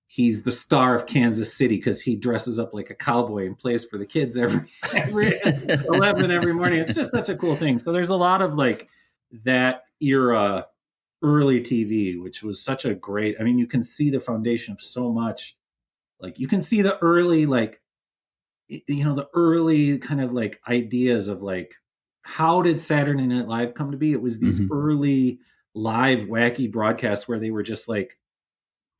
he's the star of Kansas City because he dresses up like a cowboy and plays for the kids every 11 every morning. It's just such a cool thing. So there's a lot of like that era, early TV, which was such a great, I mean, you can see the foundation of so much. Like you can see the early, like, the early kind of like ideas of like, how did Saturday Night Live come to be? It was these early live wacky broadcasts where they were just like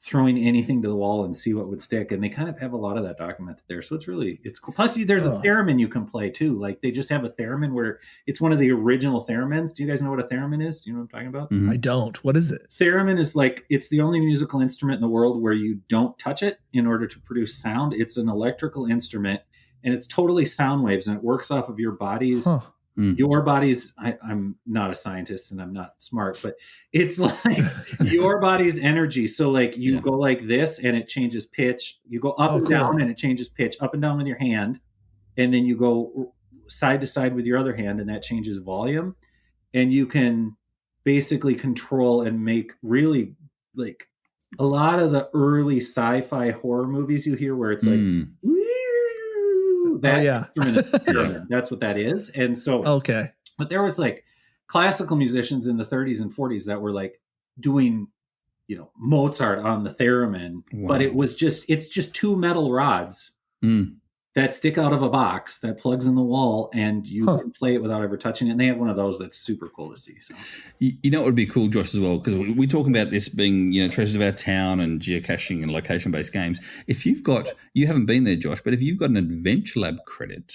throwing anything to the wall and see what would stick. And they kind of have a lot of that documented there. So it's cool. Plus there's a theremin you can play too. Like they just have a theremin where it's one of the original theremins. Do you guys know what a theremin is? Do you know what I'm talking about? I don't. What is it? Theremin is like, it's the only musical instrument in the world where you don't touch it in order to produce sound. It's an electrical instrument. And it's totally sound waves, and it works off of your body's, your body's, I'm not a scientist and I'm not smart, but it's like your body's energy. So like you go like this and it changes pitch. You go up and down and it changes pitch, up and down with your hand. And then you go side to side with your other hand and that changes volume. And you can basically control and make really like a lot of the early sci-fi horror movies you hear where it's like, that instrument is theremin. That's what that is. And so, okay. But there was like classical musicians in the 30s and 40s that were like doing, Mozart on the theremin, but it's just two metal rods that stick out of a box that plugs in the wall, and you can play it without ever touching it. And they have one of those that's super cool to see. So, you know what would be cool, Josh, as well, because we're talking about this being, treasures of our town and geocaching and location-based games. If you haven't been there, Josh, but if you've got an Adventure Lab credit,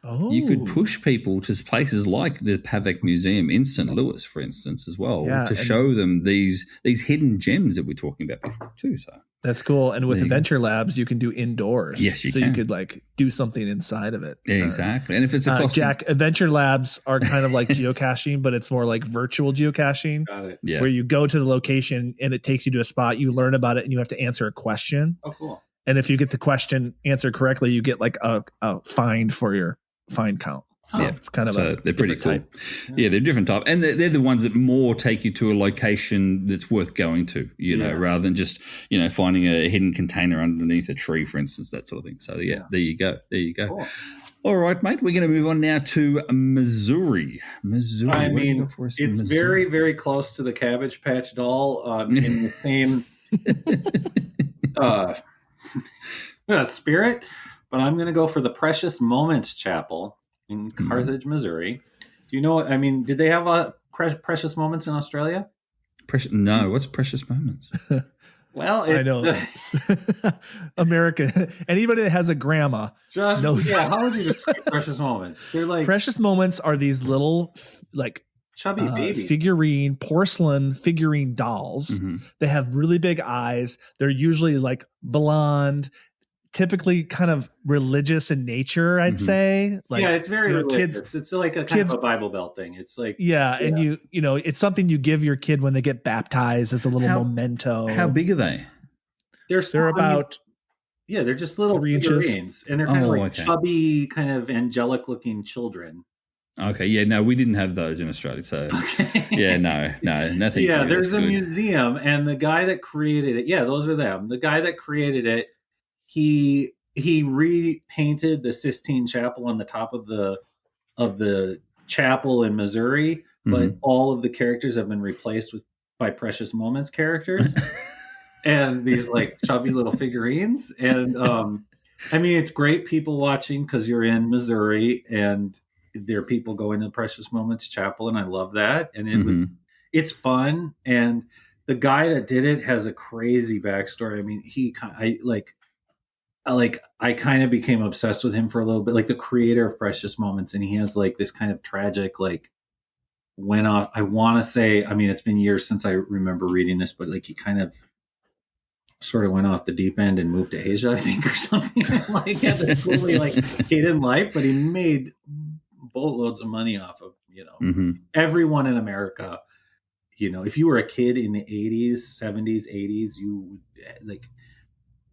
you could push people to places like the Pavik Museum in St. Louis, for instance, as well, to show them these hidden gems that we're talking about before too. So that's cool. And with Adventure Labs, you can do indoors. Yes, you can. So you could like do something inside of it. Exactly. And if it's a Jack, Adventure Labs are kind of like geocaching, but it's more like virtual geocaching. Got it. Yeah. Where you go to the location and it takes you to a spot, you learn about it, and you have to answer a question. Oh, cool. And if you get the question answered correctly, you get like a find for your find count. So it's kind of they're pretty cool. Type. Yeah, they're different type. And they're the ones that more take you to a location that's worth going to, rather than just, finding a hidden container underneath a tree, for instance, that sort of thing. So, there you go. Cool. All right, mate, we're going to move on now to Missouri. I mean, it's very, very close to the Cabbage Patch Doll in the same spirit. But I'm going to go for the Precious Moments Chapel in Carthage, Missouri. Do you know? I mean, did they have Precious Moments in Australia? No. What's Precious Moments? Well, I know America. Anybody that has a grandma knows. Yeah, how would you describe Precious Moments? They're like Precious Moments are these little like chubby baby porcelain figurine dolls. Mm-hmm. They have really big eyes. They're usually like blonde. Typically kind of religious in nature, I'd say. Like, it's very religious. Kids, it's like a kind of a Bible Belt thing. It's like and it's something you give your kid when they get baptized as a little memento. How big are they? They're about they're just little 3 figurines, inches. and they're kind of like chubby, kind of angelic looking children. Okay, no, we didn't have those in Australia, so nothing. Yeah, there's a museum, and the guy that created it, those are them. The guy that created it. He repainted the Sistine Chapel on the top of the chapel in Missouri, but all of the characters have been replaced by Precious Moments characters and these like chubby little figurines. And I mean, it's great people watching because you're in Missouri and there are people going to Precious Moments Chapel, and I love that. And it's fun. And the guy that did it has a crazy backstory. I mean, I kind of became obsessed with him for a little bit, like the creator of Precious Moments. And he has like this kind of tragic, like went off. I want to say, I mean, it's been years since I remember reading this, but like he kind of sort of went off the deep end and moved to Asia, I think, or something. Like had this totally like hidden life, but he made boatloads of money off of, everyone in America. If you were a kid in the 80s, 70s, 80s, you would like,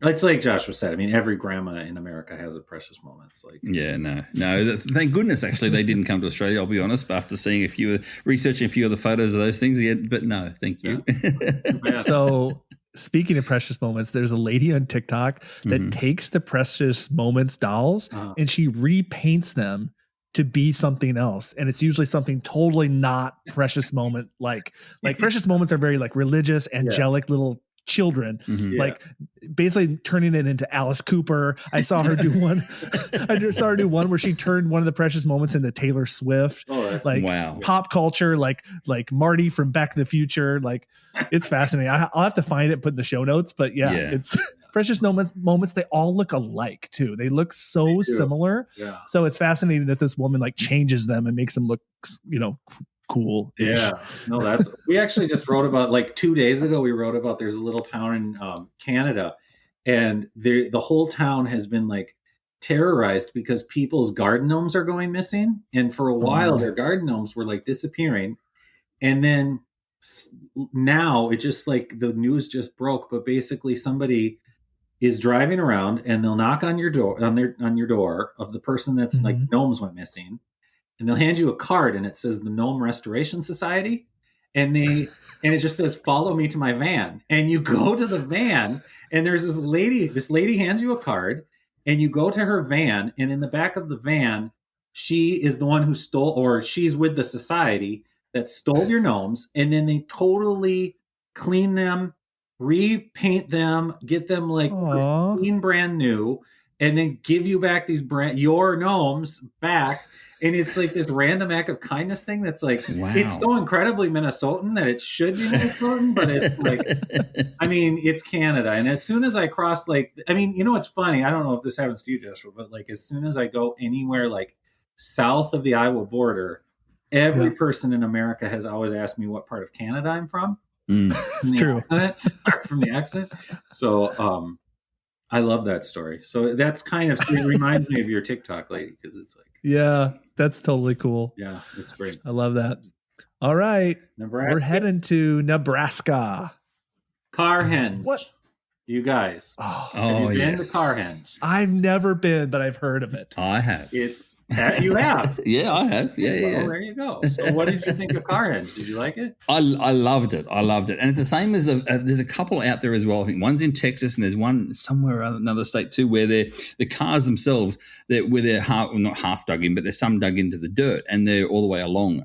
it's like Joshua said. I mean, every grandma in America has a Precious Moments. Like, no. Thank goodness, actually, they didn't come to Australia. I'll be honest. But after seeing researching a few of the photos of those things, but no, thank you. Yeah. So, speaking of Precious Moments, there's a lady on TikTok that takes the Precious Moments dolls and she repaints them to be something else, and it's usually something totally not Precious Moment. Like Precious Moments are very like religious, angelic little children, like basically turning it into Alice Cooper. I saw her do one. I saw her do one where she turned one of the Precious Moments into Taylor Swift. Wow. Pop culture, like Marty from Back to the Future. Like it's fascinating. I'll have to find it and put in the show notes. But it's Precious Moments. They all look alike too. They look so similar. Yeah. So it's fascinating that this woman like changes them and makes them look, cool. Yeah, no, we actually just wrote about like 2 days ago. We wrote about there's a little town in Canada, and the whole town has been like terrorized because people's garden gnomes are going missing, and for a while their garden gnomes were like disappearing, and then now it just like the news just broke, but basically somebody is driving around and they'll knock on your door on your door of the person that's like gnomes went missing. And they'll hand you a card and it says the Gnome Restoration Society. and it just says, "Follow me to my van." And you go to the van, and there's this lady hands you a card, and you go to her van, and in the back of the van, she is the one who stole, or she's with the society that stole your gnomes, and then they totally clean them, repaint them, get them like pristine, brand new, and then give you back your gnomes back. And it's like this random act of kindness thing that's like, it's so incredibly Minnesotan that it should be Minnesotan, but it's like, I mean, it's Canada. And as soon as I cross, like, I mean, you know, it's funny. I don't know if this happens to you, Joshua, but like, as soon as I go anywhere like south of the Iowa border, every person in America has always asked me what part of Canada I'm from. True. From the accent. So, I love that story. So that's kind of, it reminds me of your TikTok lady, because it's like, yeah, that's totally cool. Yeah, it's great. I love that. All right. Nebraska. We're heading to Nebraska. Carhenge. What? You guys. Have you been to Carhenge? I've never been, but I've heard of it. I have. You have? Yeah, I have. Yeah, yeah. Well, there you go. So what did you think of Carhenge? Did you like it? I loved it. I loved it. And it's the same as there's a couple out there as well. I think one's in Texas and there's one somewhere around another state too, where the cars themselves, where they're not half dug in, but there's some dug into the dirt and they're all the way along.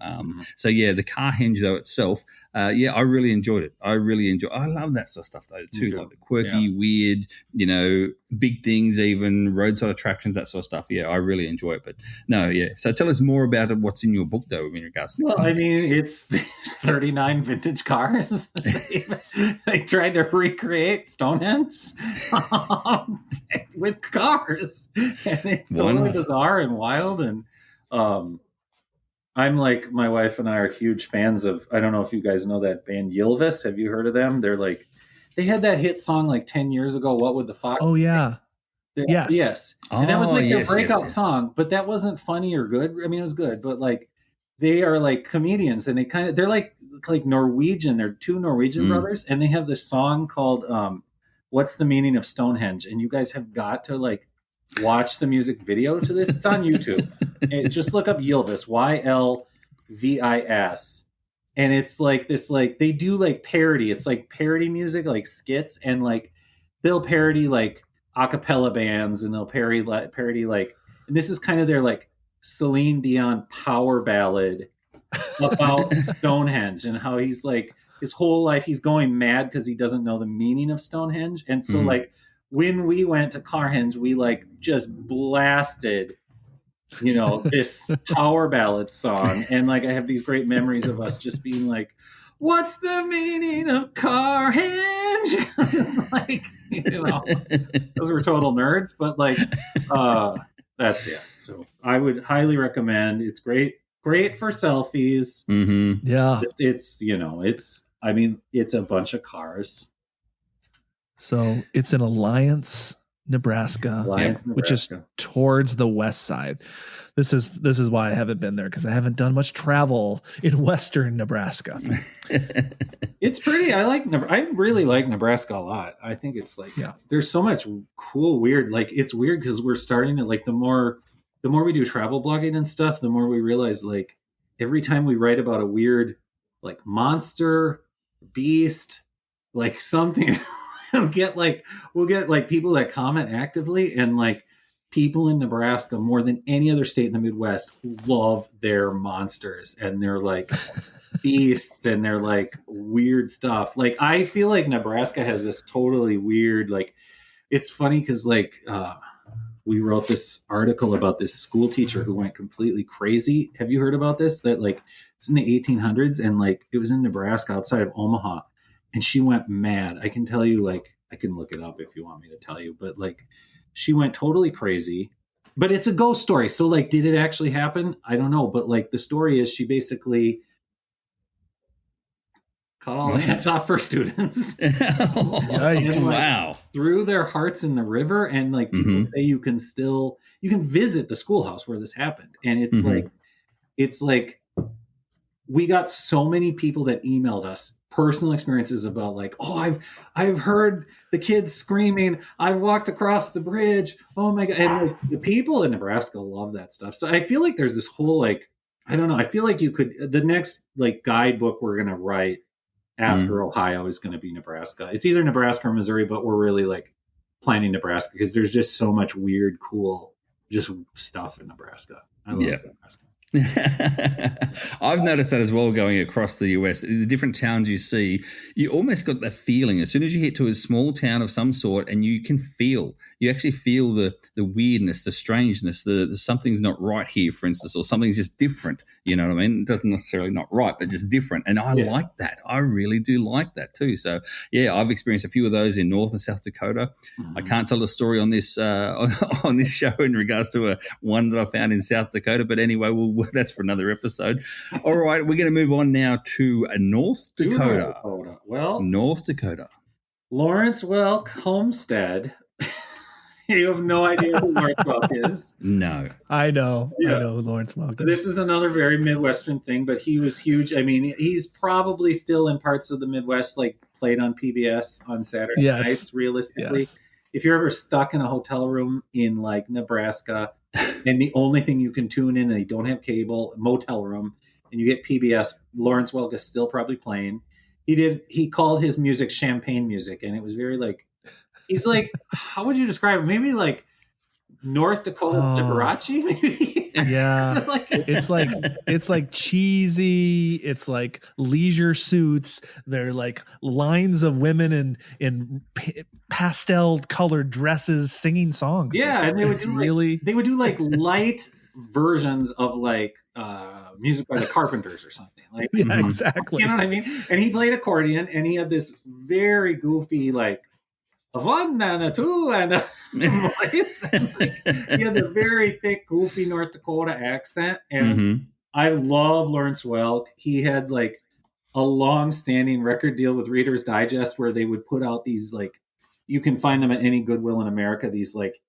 So yeah, the Carhenge though itself, I really enjoyed it. I love that sort of stuff though too, like the quirky, weird, you know, big things, even roadside attractions, that sort of stuff. Yeah, I really enjoy it. But no, yeah. So tell us more about what's in your book though in regards to I mean, it's 39 vintage cars. They tried to recreate Stonehenge with cars. And it's totally bizarre and wild. And I'm like, my wife and I are huge fans of, I don't know if you guys know that band Ylvis. Have you heard of them? They're like, they had that hit song like 10 years ago, What Would the Fox Oh, yeah. Yes. And that was like their breakout song, but that wasn't funny or good. I mean, it was good, but like they are like comedians and they're like Norwegian. They're two Norwegian brothers, and they have this song called What's the Meaning of Stonehenge? And you guys have got to like watch the music video to this. It's on YouTube. Just look up Ylvis, Ylvis. And it's like this, like they do like parody. It's like parody music, like skits, and like they'll parody like a cappella bands, and they'll parody like, and this is kind of their like Celine Dion power ballad about Stonehenge and how he's like his whole life he's going mad because he doesn't know the meaning of Stonehenge. And so like when we went to Carhenge, we like just blasted, you know, this power ballad song, and like I have these great memories of us just being like, what's the meaning of Carhenge? It's like, you know, those were total nerds, but like, that's it. So I would highly recommend. It's great for selfies. Yeah. It's, you know, I mean, it's a bunch of cars. So it's in Alliance, Nebraska, which is towards the west side. This is why I haven't been there, because I haven't done much travel in western Nebraska. It's pretty. I really like Nebraska a lot. I think it's like, there's so much cool, weird. Like it's weird because we're starting to like the more we do travel blogging and stuff, the more we realize like every time we write about a weird like monster, beast, like something. we'll get like people that comment actively, and like people in Nebraska more than any other state in the Midwest love their monsters and they're like beasts and they're like weird stuff. Like I feel like Nebraska has this totally weird, like it's funny because like we wrote this article about this school teacher who went completely crazy. Have you heard about this? That like it's in the 1800s and like it was in Nebraska outside of Omaha. And she went mad. I can tell you, like, I can look it up if you want me to tell you, but like, she went totally crazy. But it's a ghost story. So, like, did it actually happen? I don't know. But like, the story is she basically cut all the hats off her students. Yikes. Wow. Threw their hearts in the river. And like, people say you can visit the schoolhouse where this happened. And it's like, we got so many people that emailed us personal experiences about like, oh, I've heard the kids screaming. I've walked across the bridge. Oh my God. And like, the people in Nebraska love that stuff. So I feel like there's this whole like I don't know. I feel like you could. The next like guidebook we're gonna write after Ohio is going to be Nebraska. It's either Nebraska or Missouri, but we're really like planning Nebraska because there's just so much weird, cool, just stuff in Nebraska. I love Nebraska. I've noticed that as well going across the US. The different towns you see, you almost got that feeling as soon as you hit to a small town of some sort, and you actually feel the weirdness, the strangeness, the something's not right here, for instance, or something's just different. You know what I mean? It doesn't necessarily not right, but just different. And I like that. I really do like that too. So yeah, I've experienced a few of those in North and South Dakota. I can't tell the story on this on this show in regards to one that I found in South Dakota, but anyway, that's for another episode. All right, we're going to move on now to North Dakota. Well, North Dakota. Lawrence Welk Homestead. You have no idea who Lawrence Welk is. No. I know. Yeah. I know who Lawrence Welk is. This is another very Midwestern thing, but he was huge. I mean, he's probably still in parts of the Midwest, like played on PBS on Saturday nights, realistically. Yes. If you're ever stuck in a hotel room in like Nebraska and the only thing you can tune in and they don't have cable, motel room, and you get PBS, Lawrence Welk is still probably playing. He called his music champagne music, and it was very like, he's like, how would you describe it? Maybe like North Dakota Liberace, maybe? Yeah. It's like cheesy. It's like leisure suits. They're like lines of women in pastel colored dresses singing songs. Yeah, and they would do like light versions of like music by the Carpenters or something. Like, yeah, exactly. You know what I mean? And he played accordion, and he had this very goofy like a one and a two and a voice. And like, he had a very thick, goofy North Dakota accent. And I love Lawrence Welk. He had like a long-standing record deal with Reader's Digest where they would put out these like, you can find them at any Goodwill in America, these like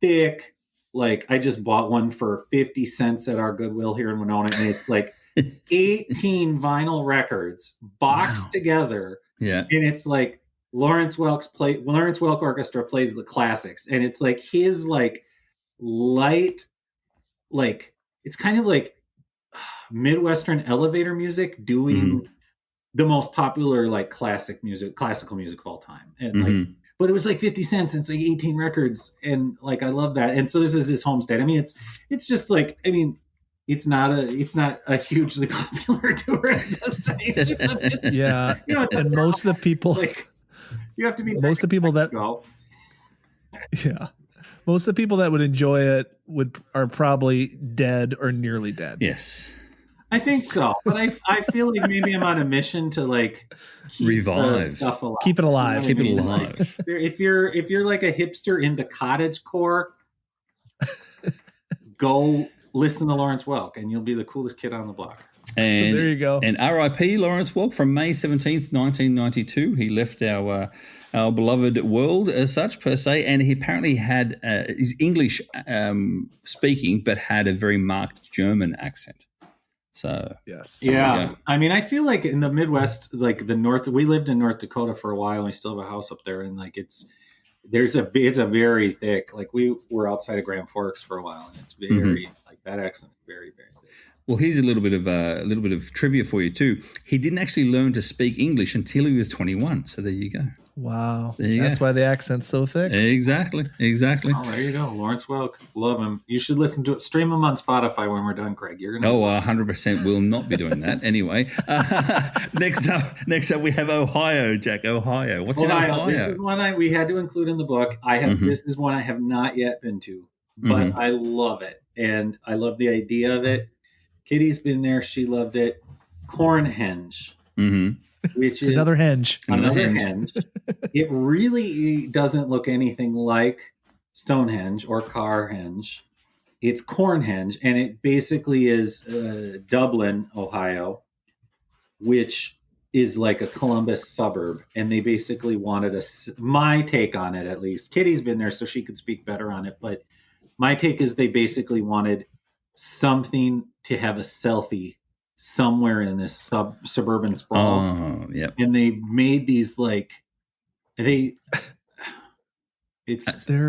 thick, like I just bought one for 50 cents at our Goodwill here in Winona, and it's like 18 vinyl records boxed together. Yeah. And it's like Lawrence Welk Orchestra plays the classics, and it's like his like light, like it's kind of like Midwestern elevator music doing the most popular like classical music of all time. And like, but it was like 50 cents and it's like 18 records, and like I love that. And so this is his homestead. I mean, it's just like, I mean, it's not a hugely popular tourist destination. Yeah. You know, and most of the people like, you have to be most of the people that go. Yeah. Most of the people that would enjoy it are probably dead or nearly dead. Yes. I think so. But I feel like maybe I'm on a mission to like revive stuff alive. Keep it alive. Keep it alive. Like, if you're like a hipster into cottagecore, go listen to Lawrence Welk and you'll be the coolest kid on the block. And there you go. And R.I.P. Lawrence Welk from May 17th, 1992. He left our beloved world as such, per se, and he apparently had his English speaking, but had a very marked German accent. So yes, yeah. I mean, I feel like in the Midwest, like the North, we lived in North Dakota for a while, and we still have a house up there, and like it's a very thick. Like we were outside of Grand Forks for a while, and it's very like that accent, very very thick. Well, here's a little bit of trivia for you too. He didn't actually learn to speak English until he was 21. So there you go. Wow, that's why the accent's so thick. Exactly. Oh, there you go, Lawrence Welk. Love him. You should listen to it. Stream him on Spotify when we're done, Craig. You're gonna. 100% will not be doing that. Anyway, next up we have Ohio, Jack. Ohio. What's in Ohio? This is one we had to include in the book. This is one I have not yet been to, but I love it, and I love the idea of it. Kitty's been there. She loved it. Cornhenge, which is another henge. Another henge. It really doesn't look anything like Stonehenge or Carhenge. It's Cornhenge, and it basically is Dublin, Ohio, which is like a Columbus suburb. And they basically wanted my take on it, at least. Kitty's been there, so she could speak better on it. But my take is they basically wanted something to have a selfie somewhere in this suburban sprawl. Oh, yep. And they made these like they're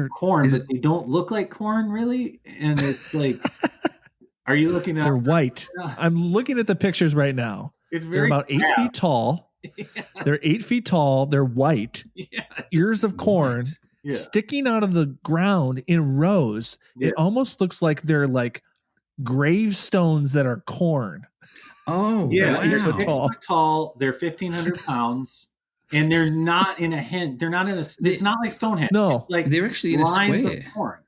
corn, but they don't look like corn really. And it's like Are you looking at? They're white. I'm looking at the pictures right now. It's They're about 8 feet tall. Yeah. They're 8 feet tall. They're white. Yeah. Ears of corn sticking out of the ground in rows. Yeah. It almost looks like they're like gravestones that are corn. Oh, yeah. wow. They're 6 foot tall. They're 1,500 pounds. And they're not in a hen. They're not in a. It's not like Stonehenge. No, it's like they're actually in a square. Of corn.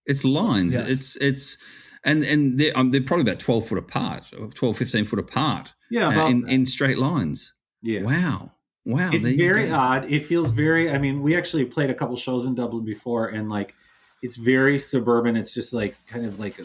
It's lines. Yes. It's and they're probably about 12 foot apart, or 12, 15 foot apart. Yeah, in straight lines. Yeah. Wow. It's very odd. It feels very. I mean, we actually played a couple shows in Dublin before, and like, it's very suburban. It's just like kind of like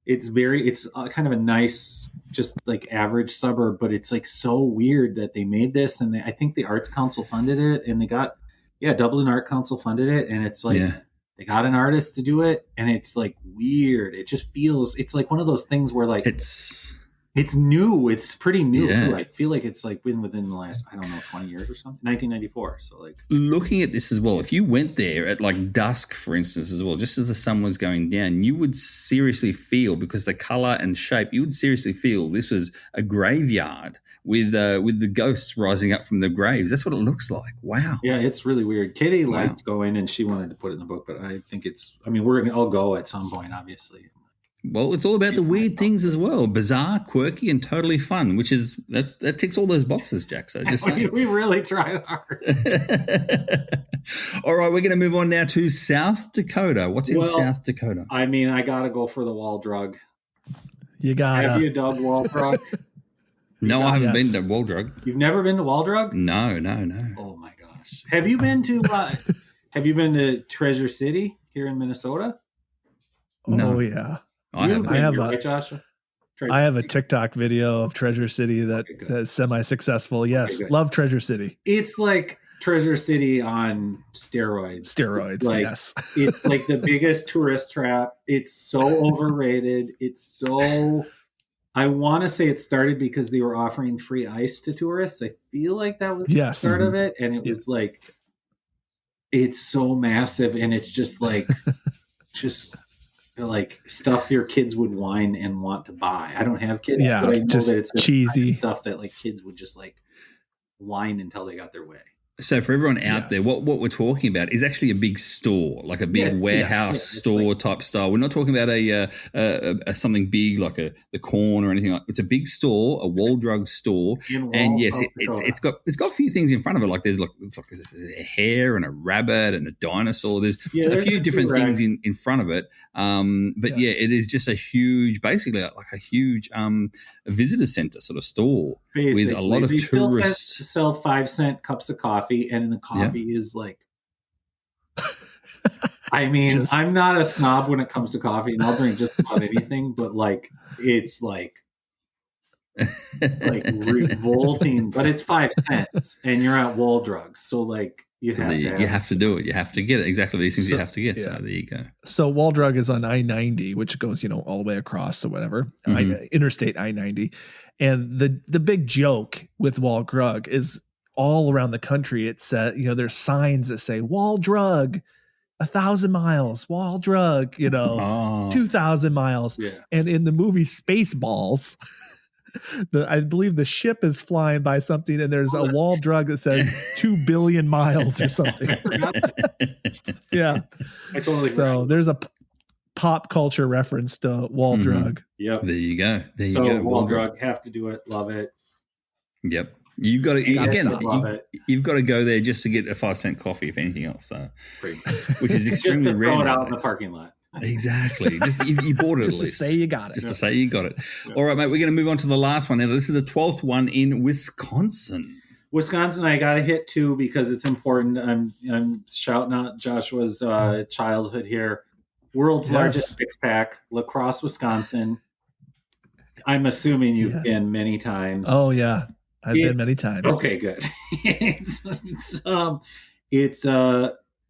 it's very. It's kind of a nice, just like average suburb, but it's like so weird that they made this, and I think the Arts Council funded it, and they got Dublin Art Council funded it, and it's like. Yeah. They got an artist to do it, and it's like weird. It just feels. It's like one of those things where like it's new. It's pretty new. Yeah. I feel like it's like been within the last 20 years or something. 1994. So like looking at this as well. If you went there at like dusk, for instance, as well, just as the sun was going down, you would seriously feel, because the color and shape, you would seriously feel this was a graveyard with the ghosts rising up from the graves. That's what it looks like. Wow. Yeah, it's really weird. Kitty liked going, and she wanted to put it in the book, but I think it's. I mean, I'll go at some point, obviously. Well, it's all about the weird things as well. Bizarre, quirky, and totally fun, which is that ticks all those boxes, Jack. So just we really tried hard. All right, we're going to move on now to South Dakota. What's in South Dakota? I mean, I got to go for the wall drug. You got Have you dug wall drug? No, I haven't been to Wall Drug. You've never been to Wall Drug? No. Oh my gosh! Have you been to Treasure City here in Minnesota? No. Oh yeah. I have Joshua? I have a TikTok video of Treasure City that's semi-successful. Yes, love Treasure City. It's like Treasure City on steroids. Yes. It's like the biggest tourist trap. It's so overrated. It's so. I want to say it started because they were offering free ice to tourists. I feel like that was the start of it, and it was like, it's so massive, and it's just like, like stuff your kids would whine and want to buy. I don't have kids, but I know that it's cheesy stuff that like kids would just like whine until they got their way. So for everyone out there, what we're talking about is actually a big store, like a big warehouse store type style. We're not talking about a something big like the corn or anything like. It's a big store, a Wall Drug store, and yes, it's got a few things in front of it. Like there's a hare and a rabbit and a dinosaur. There's a few different things in front of it. But it is just a huge, basically like a huge visitor center sort of store with a lot of tourists. Still sell 5-cent cups of coffee. And the coffee is like, I mean, I'm not a snob when it comes to coffee, and I'll drink just about anything, but like, it's like revolting, but it's 5 cents and you're at Wall Drugs. So like, you have to do it. You have to get it. Exactly these things you have to get. Yeah. So there you go. So Wall Drug is on I-90, which goes, all the way across or whatever, interstate I-90. And the big joke with Wall Drug is, all around the country, it said, there's signs that say Wall Drug, 1,000 miles, Wall Drug, 2,000 miles. Yeah. And in the movie Spaceballs, I believe the ship is flying by something, and there's a Wall Drug that says 2 billion miles or something. Yeah. I totally so there's a pop culture reference to Wall Drug. Yep. There you go. Wall Drug, have to do it. Love it. Yep. You've got to you've got to go there just to get a 5-cent coffee, if anything else. So, which is extremely rare. Throw it out in the parking lot. Exactly. Just you bought it just at least. To say you got it. Just to say you got it. Yeah. All right, mate. We're going to move on to the last one now. This is the 12th one in Wisconsin. I got to hit too because it's important. I'm shouting out Joshua's childhood here. World's largest six-pack, La Crosse, Wisconsin. I'm assuming you've been many times. Oh yeah. I've been many times. Okay, good. It's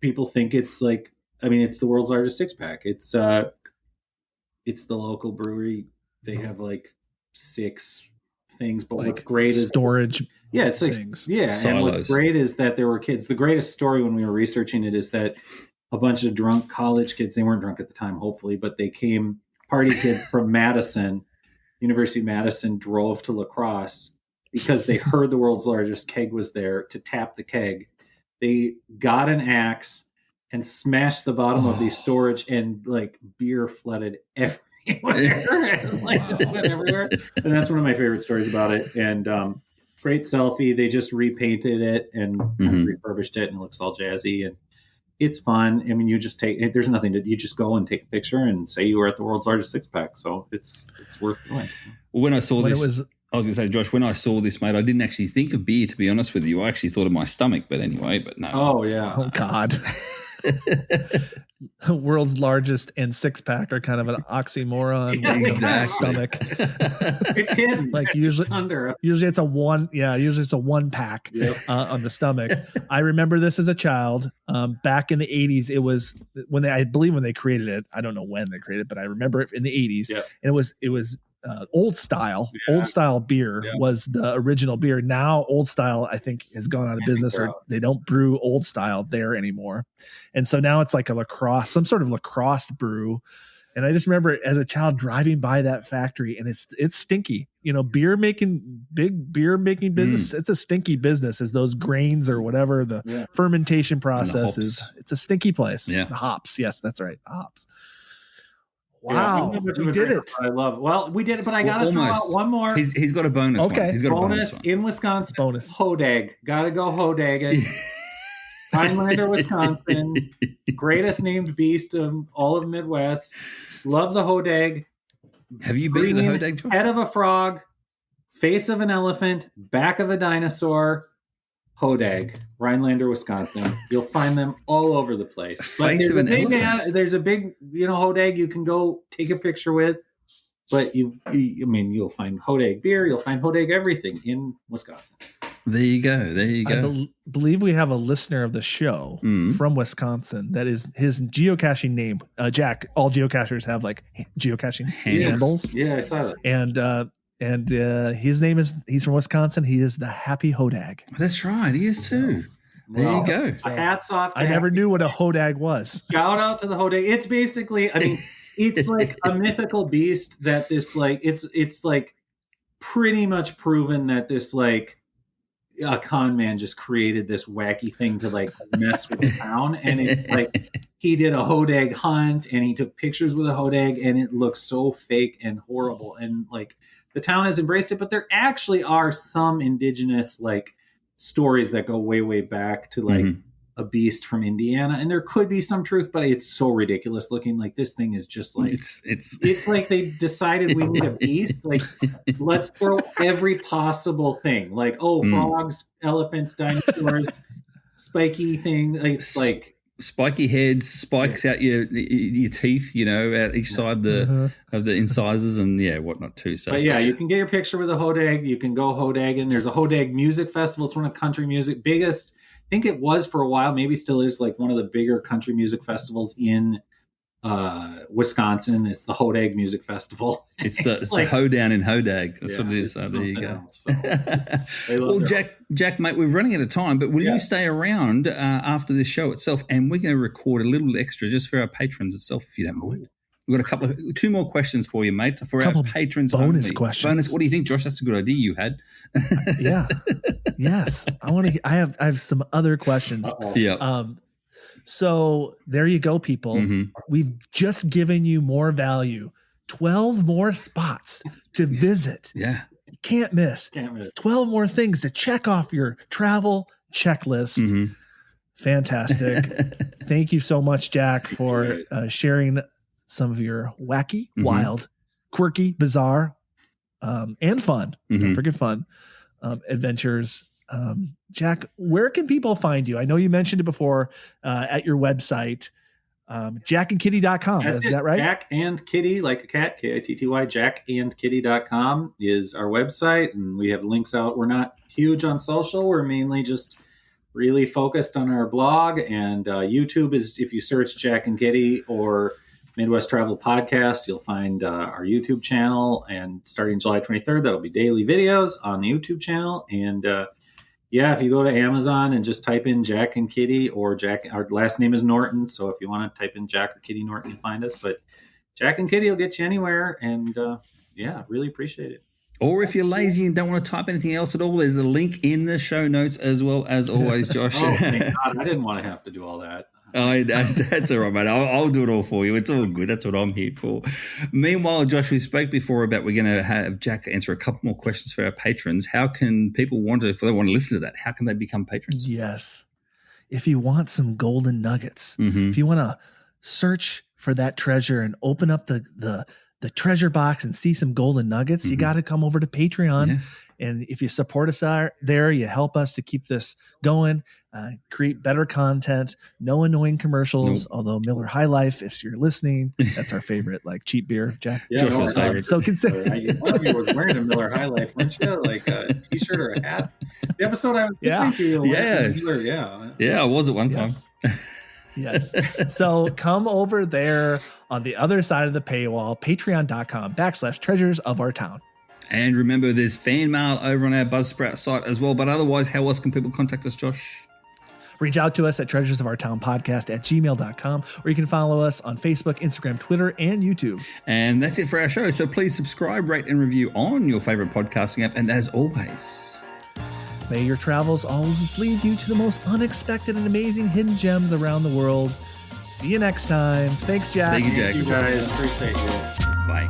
people think it's like, I mean, it's the world's largest six-pack. It's the local brewery. They have like 6 things, but what's great is storage. Yeah, it's like things. Silos. And what's great is that there were kids. The greatest story when we were researching it is that a bunch of drunk college kids, they weren't drunk at the time, hopefully, but they came party kid from Madison, University of Madison, drove to La Crosse because they heard the world's largest keg was there to tap the keg. They got an axe and smashed the bottom of the storage, and like beer flooded everywhere. And, like, it went everywhere. And that's one of my favorite stories about it. And great selfie. They just repainted it and kind of refurbished it, and it looks all jazzy, and it's fun. I mean, you just there's nothing you just go and take a picture and say you were at the world's largest six pack. So it's worth doing. Well, when I saw this, I was going to say, Josh, when I saw this, mate, I didn't actually think of beer, to be honest with you. I actually thought of my stomach, but no. Oh, yeah. Oh, God. World's largest and six pack are kind of an oxymoron. Yeah, exactly. Stomach. It's hidden. Like usually it's a one. Yeah, usually it's a one pack on the stomach. I remember this as a child. Back in the 80s, it was I believe when they created it. I don't know when they created it, but I remember it in the 80s. Yeah. And it was old style. Old style beer was the original beer. Now Old Style, I think, has gone out of business, or they don't brew Old Style there anymore. And so now it's like a lacrosse, some sort of lacrosse brew. And I just remember as a child driving by that factory, and it's stinky. You know, big beer making business. It's a stinky business, as those grains or whatever the fermentation process is. It's a stinky place. Yeah. The hops. Yes, that's right. The hops. Wow, we did it. I love. Well, we did it, but I gotta throw out one more. He's got a bonus. Okay, one. He's got bonus a bonus in Wisconsin. Bonus Hodag. Gotta go Hodag. Rhinelander, Wisconsin. Greatest named beast of all of Midwest. Love the Hodag. Have you been to the Hodag, Josh? Head of a frog, face of an elephant, back of a dinosaur. Hodag, Rhinelander, Wisconsin. You'll find them all over the place. Face of an elephant. There's a big, Hodag you can go take a picture with. But you'll find Hodag beer. You'll find Hodag everything in Wisconsin. There you go. I believe we have a listener of the show from Wisconsin. That is his geocaching name. Jack, all geocachers have like geocaching handles. Yeah, I saw that. And his name he's from Wisconsin. He is the Happy Hodag. That's right. He is too. There you go. Hats off. I never knew what a Hodag was. Shout out to the Hodag. It's basically, it's like a mythical beast that this it's like pretty much proven that this a con man just created this wacky thing to mess with the town. And it's like he did a Hodag hunt and he took pictures with a Hodag, and it looks so fake and horrible. And the town has embraced it, but there actually are some indigenous stories that go way, way back to a beast from Indiana, and there could be some truth, but it's so ridiculous looking. This thing is just it's like they decided we need a beast. Let's throw every possible thing. Frogs, elephants, dinosaurs, spiky thing. Spiky heads, spikes out your teeth, out each side of the incisors and whatnot too. So, but you can get your picture with a Hodag. You can go Hodag, and there's a Hodag music festival. It's one of country music biggest. I think it was for a while, maybe still is, one of the bigger country music festivals in Wisconsin. It's the Hodag Music Festival. It's the hoedown in Hodag. That's what it is. So there you go. Well, Jack, mate, we're running out of time, but will you stay around after this show itself? And we're going to record a little extra just for our patrons itself, if you don't mind. We've got two more questions for you, mate. For our patrons, bonus questions. What do you think, Josh? That's a good idea you had. Yeah. Yes. I have some other questions. Yeah. So there you go, people. Mm-hmm. We've just given you more value. 12 more spots to visit. Yeah. You can't miss. 12 more things to check off your travel checklist. Mm-hmm. Fantastic. Thank you so much, Jack, for sharing some of your wacky, wild, quirky, bizarre, and fun. Don't forget fun adventures. Jack, where can people find you? I know you mentioned it before at your website, jackandkitty.com. Is that right? Jack and Kitty, like a cat, Kitty, jackandkitty.com is our website, and we have links out. We're not huge on social. We're mainly just really focused on our blog, and YouTube is, if you search Jack and Kitty or Midwest Travel Podcast, you'll find our YouTube channel, and starting July 23rd, that'll be daily videos on the YouTube channel. And if you go to Amazon and just type in Jack and Kitty, or Jack, our last name is Norton, so if you want to type in Jack or Kitty Norton, you'll find us. But Jack and Kitty will get you anywhere. And yeah, really appreciate it. Or if you're lazy and don't want to type anything else at all, there's the link in the show notes as well, as always, Josh. Oh, thank God. I didn't want to have to do all that. Oh, that's all right, mate. I'll do it all for you. It's all good. That's what I'm here for. Meanwhile, Josh, we spoke before about we're going to have Jack answer a couple more questions for our patrons. How can people if they want to listen to that, how can they become patrons? Yes. If you want some golden nuggets, Mm-hmm. if you want to search for that treasure and open up the treasure box and see some golden nuggets, you got to come over to Patreon. Yeah. And if you support us there, you help us to keep this going, create better content, no annoying commercials. Nope. Although Miller High Life, if you're listening, that's our favorite, like cheap beer, Jack. Yeah, Josh's favorite. So consider. One of you was wearing a Miller High Life, weren't you? Like a T-shirt or a hat. The episode I was listening to. Yes. Miller, yeah, I was at one time. Yes. So come over there on the other side of the paywall, patreon.com/treasures of our town. And remember, there's fan mail over on our Buzzsprout site as well. But otherwise, how else can people contact us, Josh? Reach out to us at treasuresofourtownpodcast@gmail.com, or you can follow us on Facebook, Instagram, Twitter, and YouTube. And that's it for our show. So please subscribe, rate, and review on your favorite podcasting app. And as always, may your travels always lead you to the most unexpected and amazing hidden gems around the world. See you next time. Thanks, Jack. Thank you, Jack. Thank you guys. Appreciate you. Bye.